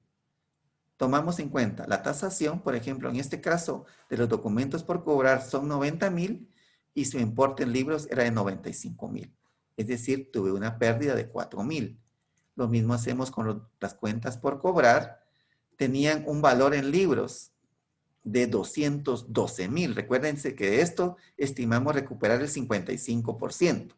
tomamos en cuenta la tasación, por ejemplo, en este caso de los documentos por cobrar son 90,000 y su importe en libros era de 95,000. Es decir, tuve una pérdida de 4,000. Lo mismo hacemos con las cuentas por cobrar. Tenían un valor en libros de 212,000. Recuérdense que de esto estimamos recuperar el 55%.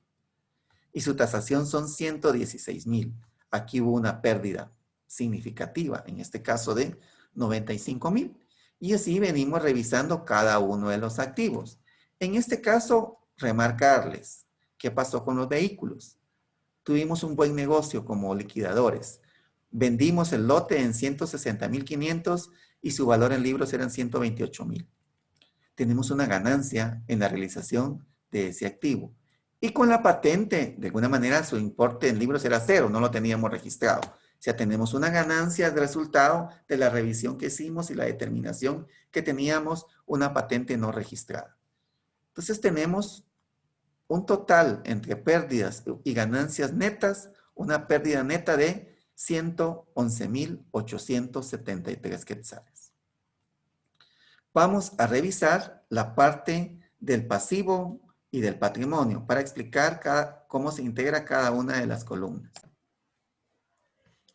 Y su tasación son 116,000. Aquí hubo una pérdida significativa, en este caso de 95,000. Y así venimos revisando cada uno de los activos. En este caso, remarcarles qué pasó con los vehículos. Tuvimos un buen negocio como liquidadores. Vendimos el lote en 160,500 y su valor en libros eran 128,000. tenemos una ganancia en la realización de ese activo. Y con la patente, de alguna manera, su importe en libros era cero, no lo teníamos registrado. O sea, tenemos una ganancia de resultado de la revisión que hicimos y la determinación que teníamos una patente no registrada. Entonces tenemos un total entre pérdidas y ganancias netas, una pérdida neta de 111,873 quetzales. Vamos a revisar la parte del pasivo y del patrimonio para explicar cómo se integra cada una de las columnas.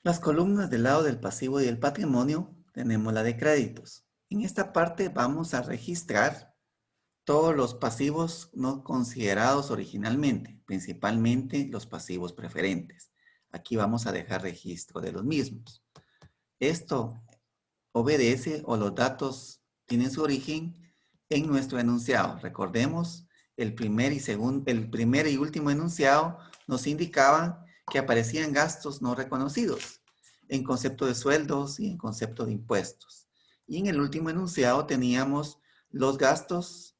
Las columnas del lado del pasivo y del patrimonio tenemos la de créditos. En esta parte vamos a registrar todos los pasivos no considerados originalmente, principalmente los pasivos preferentes. Aquí vamos a dejar registro de los mismos. Esto obedece o los datos tienen su origen en nuestro enunciado. Recordemos, el primer y último enunciado nos indicaban que aparecían gastos no reconocidos en concepto de sueldos y en concepto de impuestos. Y en el último enunciado teníamos los gastos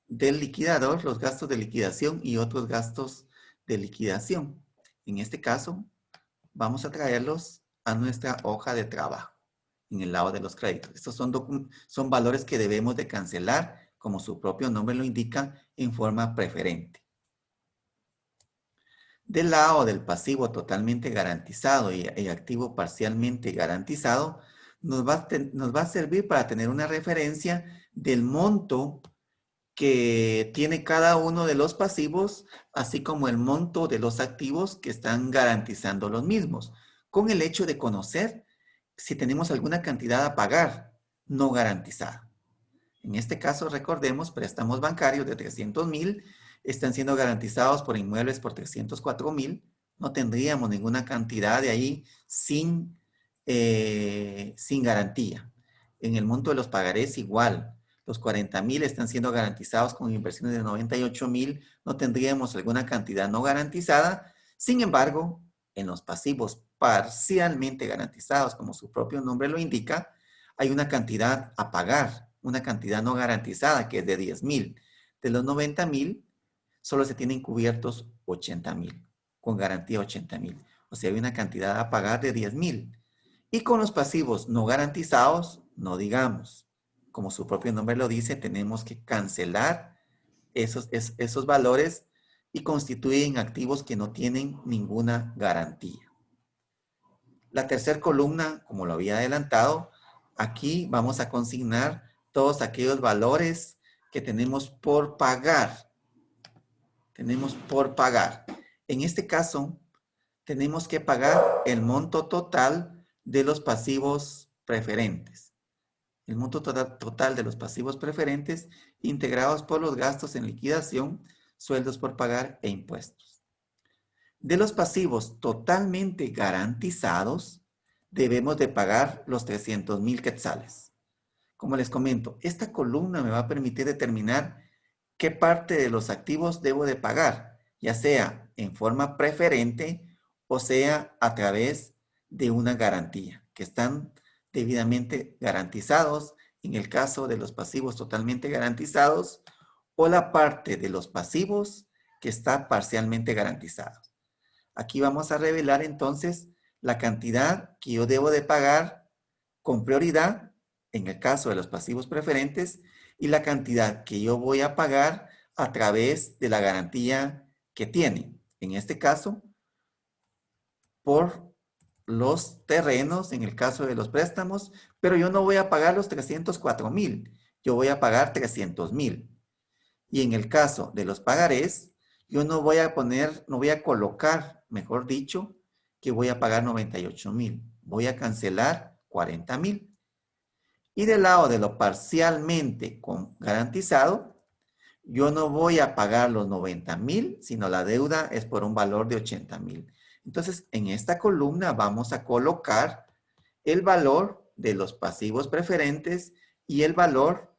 del liquidador, los gastos de liquidación y otros gastos de liquidación. En este caso, vamos a traerlos a nuestra hoja de trabajo en el lado de los créditos. Estos son valores que debemos de cancelar, como su propio nombre lo indica, en forma preferente. Del lado del pasivo totalmente garantizado y activo parcialmente garantizado, nos va a servir para tener una referencia del monto que tiene cada uno de los pasivos, así como el monto de los activos que están garantizando los mismos, con el hecho de conocer si tenemos alguna cantidad a pagar no garantizada. En este caso, recordemos, préstamos bancarios de 300,000 están siendo garantizados por inmuebles por 304,000. No tendríamos ninguna cantidad de ahí sin garantía. En el monto de los pagarés igual. Los 40,000 están siendo garantizados con inversiones de 98,000. No tendríamos alguna cantidad no garantizada. Sin embargo, en los pasivos parcialmente garantizados, como su propio nombre lo indica, hay una cantidad a pagar, una cantidad no garantizada que es de 10,000. De los 90,000, solo se tienen cubiertos 80,000, con garantía 80,000. O sea, hay una cantidad a pagar de 10,000. Y con los pasivos no garantizados, no digamos. Como su propio nombre lo dice, tenemos que cancelar esos valores y constituyen activos que no tienen ninguna garantía. La tercera columna, como lo había adelantado, aquí vamos a consignar todos aquellos valores que tenemos por pagar. Tenemos por pagar. En este caso, tenemos que pagar el monto total de los pasivos preferentes. El monto total de los pasivos preferentes integrados por los gastos en liquidación, sueldos por pagar e impuestos. De los pasivos totalmente garantizados, debemos de pagar los 300,000 quetzales. Como les comento, esta columna me va a permitir determinar qué parte de los activos debo de pagar, ya sea en forma preferente o sea a través de una garantía, que están debidamente garantizados en el caso de los pasivos totalmente garantizados o la parte de los pasivos que está parcialmente garantizado. Aquí vamos a revelar entonces la cantidad que yo debo de pagar con prioridad en el caso de los pasivos preferentes y la cantidad que yo voy a pagar a través de la garantía que tiene. En este caso, por los terrenos, en el caso de los préstamos, pero yo no voy a pagar los 304,000, yo voy a pagar 300,000. Y en el caso de los pagarés, yo no voy a colocar, mejor dicho, que voy a pagar 98,000. Voy a cancelar 40,000. Y del lado de lo parcialmente garantizado, yo no voy a pagar los 90,000, sino la deuda es por un valor de 80,000. Entonces, en esta columna vamos a colocar el valor de los pasivos preferentes y el valor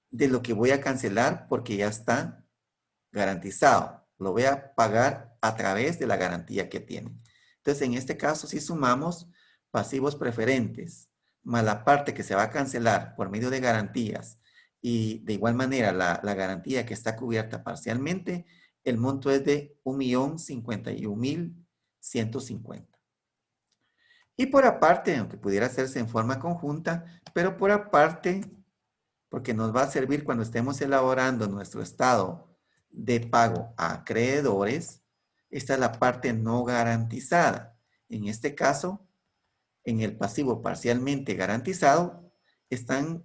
de lo que voy a cancelar porque ya está garantizado. Lo voy a pagar a través de la garantía que tiene. Entonces, en este caso, si sumamos pasivos preferentes más la parte que se va a cancelar por medio de garantías y de igual manera la garantía que está cubierta parcialmente, el monto es de 1.051.150. Y por aparte, aunque pudiera hacerse en forma conjunta, pero por aparte, porque nos va a servir cuando estemos elaborando nuestro estado de pago a acreedores, esta es la parte no garantizada. En este caso, en el pasivo parcialmente garantizado, están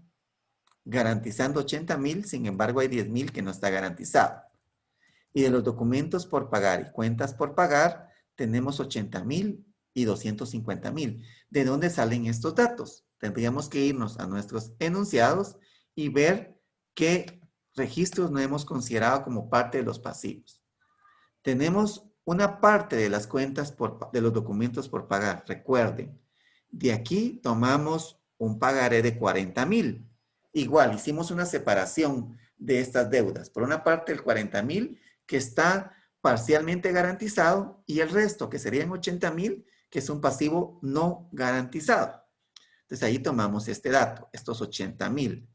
garantizando 80,000, sin embargo hay 10,000 que no está garantizado. Y de los documentos por pagar y cuentas por pagar, tenemos 80,000 y 250,000. ¿De dónde salen estos datos? Tendríamos que irnos a nuestros enunciados y ver qué registros no hemos considerado como parte de los pasivos. Tenemos una parte de las cuentas de los documentos por pagar. Recuerden, de aquí tomamos un pagaré de 40,000. Igual, hicimos una separación de estas deudas. Por una parte, el 40,000 que está parcialmente garantizado y el resto, que serían 80,000, que es un pasivo no garantizado. Entonces ahí tomamos este dato, estos 80,000.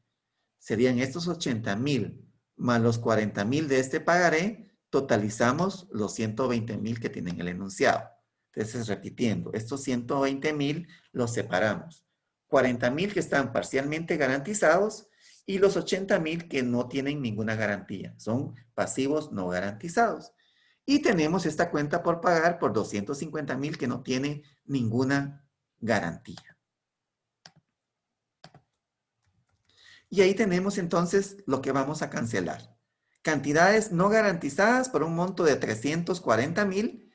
Serían estos 80,000 más los 40,000 de este pagaré, totalizamos los 120,000 que tienen el enunciado. Entonces, repitiendo, estos 120,000 los separamos. 40,000 que están parcialmente garantizados y los 80,000 que no tienen ninguna garantía. Son pasivos no garantizados. Y tenemos esta cuenta por pagar por 250,000 que no tiene ninguna garantía. Y ahí tenemos entonces lo que vamos a cancelar. Cantidades no garantizadas por un monto de 340,000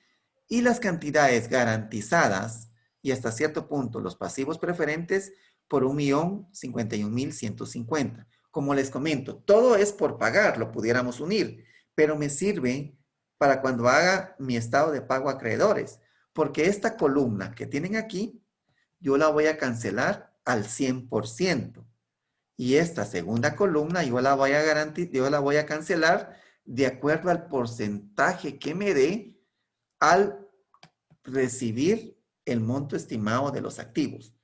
y las cantidades garantizadas y hasta cierto punto los pasivos preferentes por 1.051.150. Como les comento, todo es por pagar, lo pudiéramos unir, pero me sirve para cuando haga mi estado de pago a acreedores, porque esta columna que tienen aquí, yo la voy a cancelar al 100%. Y esta segunda columna yo la voy a cancelar de acuerdo al porcentaje que me dé al recibir el monto estimado de los activos.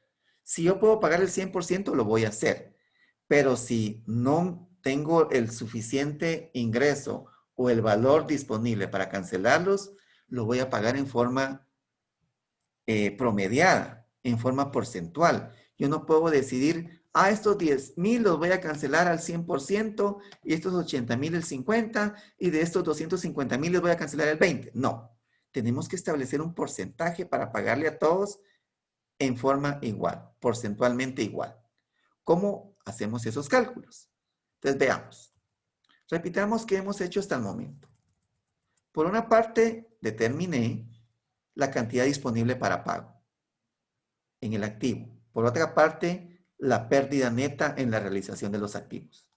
Si yo puedo pagar el 100%, lo voy a hacer. Pero si no tengo el suficiente ingreso o el valor disponible para cancelarlos, lo voy a pagar en forma promediada, en forma porcentual. Yo no puedo decidir, estos 10,000 los voy a cancelar al 100% y estos 80,000 el 50% y de estos 250,000 les voy a cancelar el 20%. No, tenemos que establecer un porcentaje para pagarle a todos en forma igual, porcentualmente igual. ¿Cómo hacemos esos cálculos? Entonces veamos. Repitamos qué hemos hecho hasta el momento. Por una parte, determiné la cantidad disponible para pago en el activo. Por otra parte, la pérdida neta en la realización de los activos.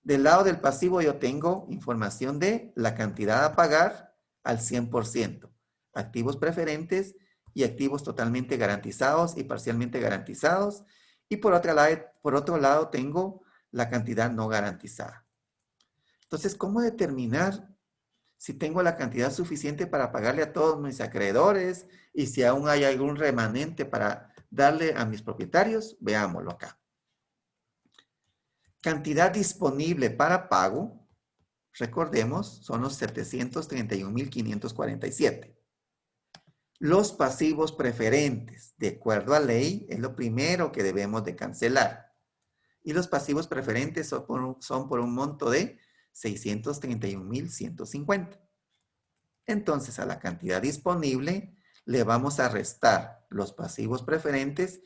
Del lado del pasivo yo tengo información de la cantidad a pagar al 100%, activos preferentes y activos totalmente garantizados y parcialmente garantizados. Y por otro lado tengo la cantidad no garantizada. Entonces, ¿cómo determinar si tengo la cantidad suficiente para pagarle a todos mis acreedores y si aún hay algún remanente para darle a mis propietarios? Veámoslo acá. Cantidad disponible para pago, recordemos, son los 731,547. Los pasivos preferentes, de acuerdo a ley, es lo primero que debemos de cancelar. Y los pasivos preferentes son por un monto de 631,150. Entonces, a la cantidad disponible le vamos a restar los pasivos preferentes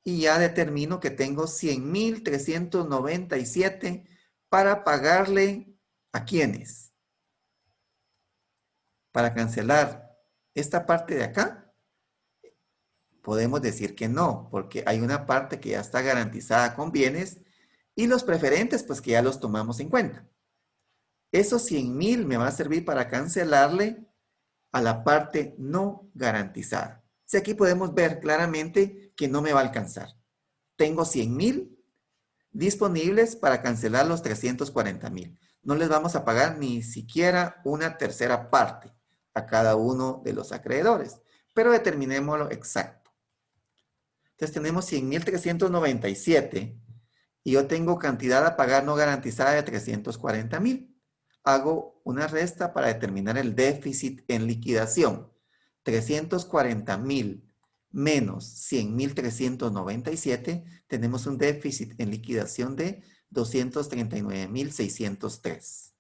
y ya determino que tengo 100,397 para pagarle ¿a quiénes? Para cancelar esta parte de acá, podemos decir que no, porque hay una parte que ya está garantizada con bienes y los preferentes, pues que ya los tomamos en cuenta. Esos 100,000 me va a servir para cancelarle a la parte no garantizada. Si aquí podemos ver claramente que no me va a alcanzar. Tengo 100,000 disponibles para cancelar los 340,000. No les vamos a pagar ni siquiera una tercera parte a cada uno de los acreedores, pero determinémoslo exacto. Entonces tenemos 100,397 y yo tengo cantidad a pagar no garantizada de 340,000. Hago una resta para determinar el déficit en liquidación. 340,000 menos 100,397, tenemos un déficit en liquidación de 239,603.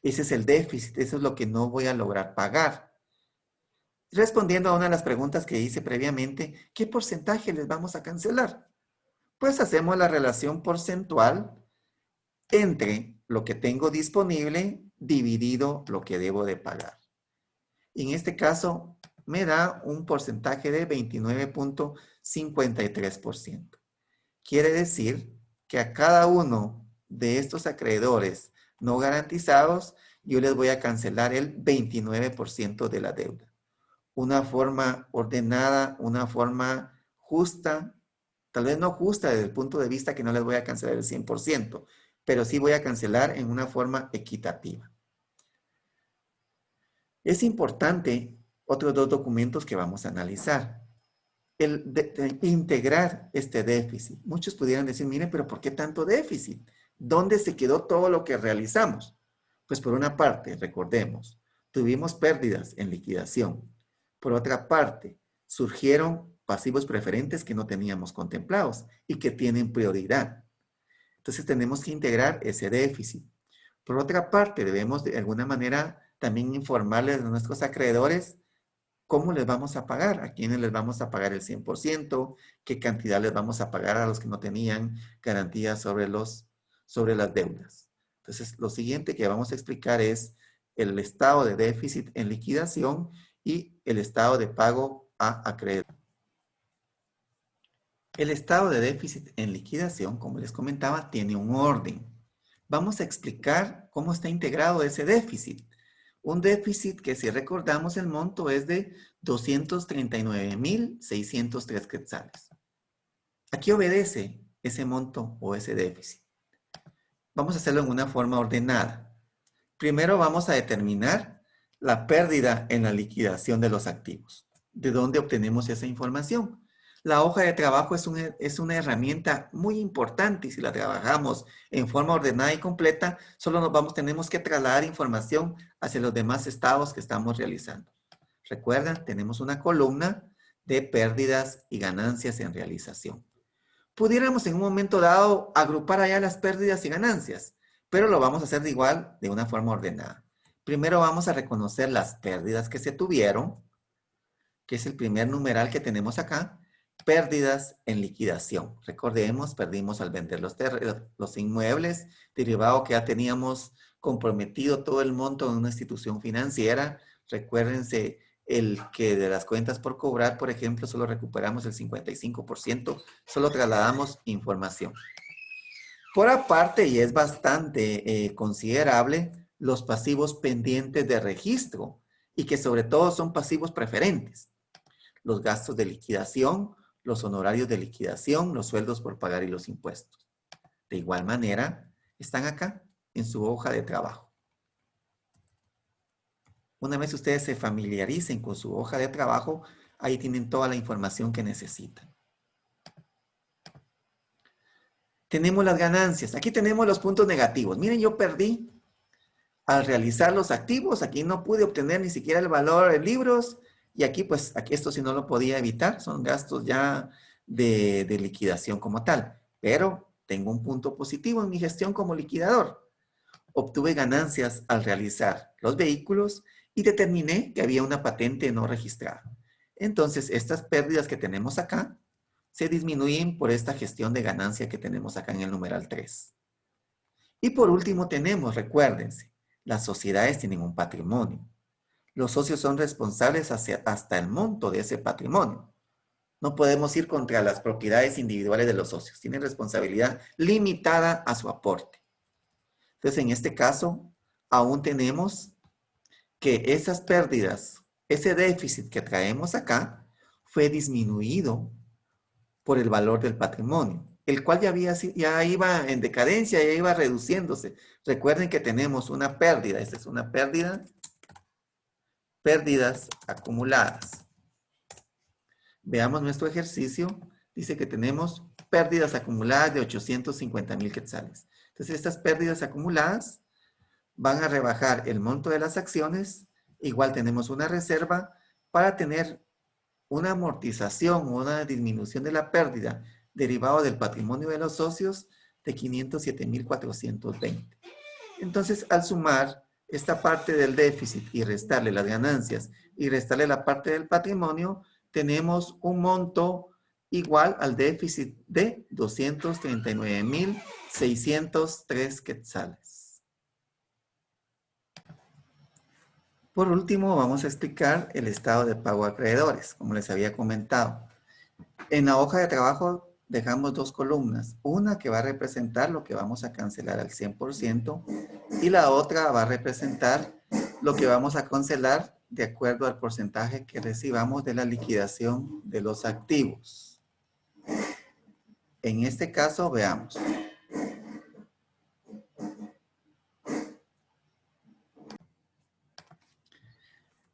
Ese es el déficit, eso es lo que no voy a lograr pagar. Respondiendo a una de las preguntas que hice previamente, ¿qué porcentaje les vamos a cancelar? Pues hacemos la relación porcentual entre lo que tengo disponible dividido lo que debo de pagar. Y en este caso me da un porcentaje de 29.53%. Quiere decir que a cada uno de estos acreedores no garantizados, yo les voy a cancelar el 29% de la deuda. Una forma ordenada, una forma justa, tal vez no justa desde el punto de vista que no les voy a cancelar el 100%, pero sí voy a cancelar en una forma equitativa. Es importante otros dos documentos que vamos a analizar. El de integrar este déficit. Muchos pudieran decir, miren, pero ¿por qué tanto déficit? ¿Dónde se quedó todo lo que realizamos? Pues por una parte, recordemos, tuvimos pérdidas en liquidación. Por otra parte, surgieron pasivos preferentes que no teníamos contemplados y que tienen prioridad. Entonces tenemos que integrar ese déficit. Por otra parte, debemos de alguna manera también informarles a nuestros acreedores cómo les vamos a pagar, a quiénes les vamos a pagar el 100%, qué cantidad les vamos a pagar a los que no tenían garantía sobre las deudas. Entonces, lo siguiente que vamos a explicar es el estado de déficit en liquidación y el estado de pago a acreedor. El estado de déficit en liquidación, como les comentaba, tiene un orden. Vamos a explicar cómo está integrado ese déficit. Un déficit que, si recordamos, el monto es de 239,603 quetzales. ¿A qué obedece ese monto o ese déficit? Vamos a hacerlo en una forma ordenada. Primero vamos a determinar la pérdida en la liquidación de los activos. ¿De dónde obtenemos esa información? La hoja de trabajo es una herramienta muy importante y si la trabajamos en forma ordenada y completa, solo tenemos que trasladar información hacia los demás estados que estamos realizando. Recuerdan, tenemos una columna de pérdidas y ganancias en realización. Pudiéramos en un momento dado agrupar allá las pérdidas y ganancias, pero lo vamos a hacer de una forma ordenada. Primero vamos a reconocer las pérdidas que se tuvieron, que es el primer numeral que tenemos acá. Pérdidas en liquidación. Recordemos, perdimos al vender los inmuebles, derivado que ya teníamos comprometido todo el monto en una institución financiera. Recuérdense el que de las cuentas por cobrar, por ejemplo, solo recuperamos el 55%, solo trasladamos información. Por aparte, y es bastante considerable, los pasivos pendientes de registro y que sobre todo son pasivos preferentes. Los gastos de liquidación, los honorarios de liquidación, los sueldos por pagar y los impuestos. De igual manera, están acá en su hoja de trabajo. Una vez ustedes se familiaricen con su hoja de trabajo, ahí tienen toda la información que necesitan. Tenemos las ganancias. Aquí tenemos los puntos negativos. Miren, yo perdí al realizar los activos. Aquí no pude obtener ni siquiera el valor de libros. Y aquí, pues, aquí esto sí no lo podía evitar. Son gastos ya de liquidación como tal. Pero tengo un punto positivo en mi gestión como liquidador. Obtuve ganancias al realizar los vehículos y determiné que había una patente no registrada. Entonces, estas pérdidas que tenemos acá se disminuyen por esta gestión de ganancia que tenemos acá en el numeral 3. Y por último tenemos, recuérdense, las sociedades tienen un patrimonio. Los socios son responsables hasta el monto de ese patrimonio. No podemos ir contra las propiedades individuales de los socios. Tienen responsabilidad limitada a su aporte. Entonces, en este caso, aún tenemos que esas pérdidas, ese déficit que traemos acá, fue disminuido por el valor del patrimonio, el cual ya iba en decadencia, ya iba reduciéndose. Recuerden que tenemos una pérdida, esta es una pérdida, pérdidas acumuladas. Veamos nuestro ejercicio dice que tenemos pérdidas acumuladas de 850,000 quetzales. Entonces, estas pérdidas acumuladas van a rebajar el monto de las acciones. Igual tenemos una reserva para tener una amortización o una disminución de la pérdida derivado del patrimonio de los socios de 507,420. Entonces, al sumar esta parte del déficit y restarle las ganancias y restarle la parte del patrimonio, tenemos un monto igual al déficit de 239,603 quetzales. Por último, vamos a explicar el estado de pago a acreedores, como les había comentado. En la hoja de trabajo dejamos dos columnas, una que va a representar lo que vamos a cancelar al 100% y la otra va a representar lo que vamos a cancelar de acuerdo al porcentaje que recibamos de la liquidación de los activos. En este caso, veamos.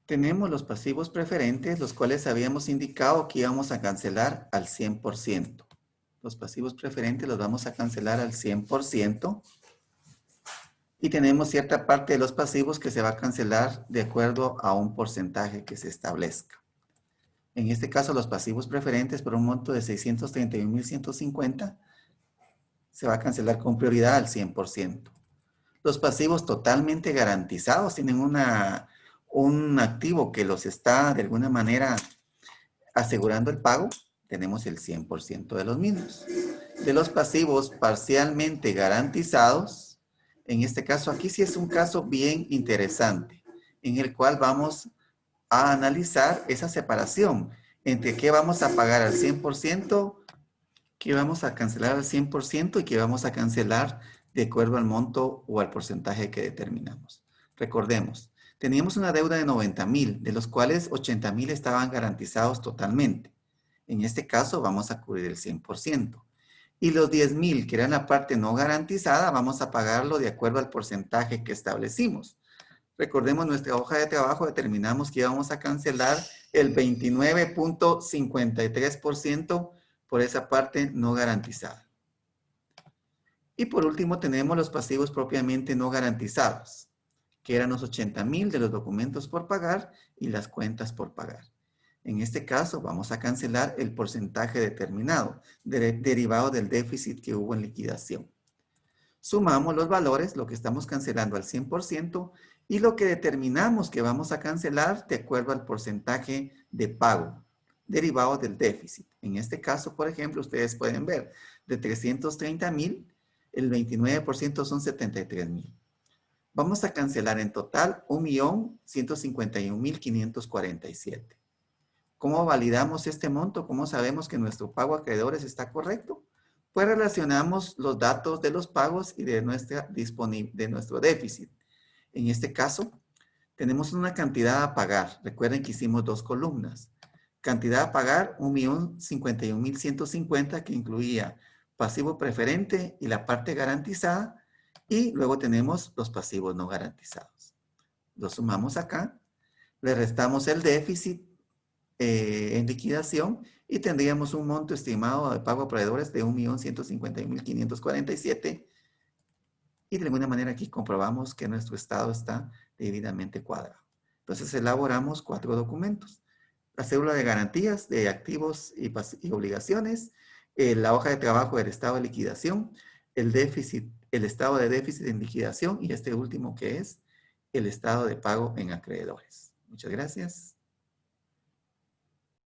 Tenemos los pasivos preferentes, los cuales habíamos indicado que íbamos a cancelar al 100%. Los pasivos preferentes los vamos a cancelar al 100%. Y tenemos cierta parte de los pasivos que se va a cancelar de acuerdo a un porcentaje que se establezca. En este caso, los pasivos preferentes por un monto de 631,150 se va a cancelar con prioridad al 100%. Los pasivos totalmente garantizados tienen un activo que los está de alguna manera asegurando el pago. Tenemos el 100% de los mismos. De los pasivos parcialmente garantizados, en este caso aquí sí es un caso bien interesante, en el cual vamos a analizar esa separación entre qué vamos a pagar al 100%, qué vamos a cancelar al 100% y qué vamos a cancelar de acuerdo al monto o al porcentaje que determinamos. Recordemos, teníamos una deuda de 90,000, de los cuales 80,000 estaban garantizados totalmente. En este caso vamos a cubrir el 100%. Y los 10,000, que eran la parte no garantizada, vamos a pagarlo de acuerdo al porcentaje que establecimos. Recordemos nuestra hoja de trabajo, determinamos que íbamos a cancelar el 29.53% por esa parte no garantizada. Y por último tenemos los pasivos propiamente no garantizados, que eran los 80,000 de los documentos por pagar y las cuentas por pagar. En este caso vamos a cancelar el porcentaje determinado, derivado del déficit que hubo en liquidación. Sumamos los valores, lo que estamos cancelando al 100% y lo que determinamos que vamos a cancelar de acuerdo al porcentaje de pago, derivado del déficit. En este caso, por ejemplo, ustedes pueden ver, de 330,000, el 29% son 73,000. Vamos a cancelar en total 1,151,547. ¿Cómo validamos este monto? ¿Cómo sabemos que nuestro pago a acreedores está correcto? Pues relacionamos los datos de los pagos y de nuestro déficit. En este caso, tenemos una cantidad a pagar. Recuerden que hicimos dos columnas. Cantidad a pagar, 1,051,150, que incluía pasivo preferente y la parte garantizada. Y luego tenemos los pasivos no garantizados. Los sumamos acá. Le restamos el déficit en liquidación y tendríamos un monto estimado de pago a proveedores de 1,151,547 y de alguna manera aquí comprobamos que nuestro estado está debidamente cuadrado. Entonces elaboramos 4 documentos. La cédula de garantías de activos y obligaciones, la hoja de trabajo del estado de liquidación, el estado de déficit en liquidación y este último que es el estado de pago en acreedores. Muchas gracias.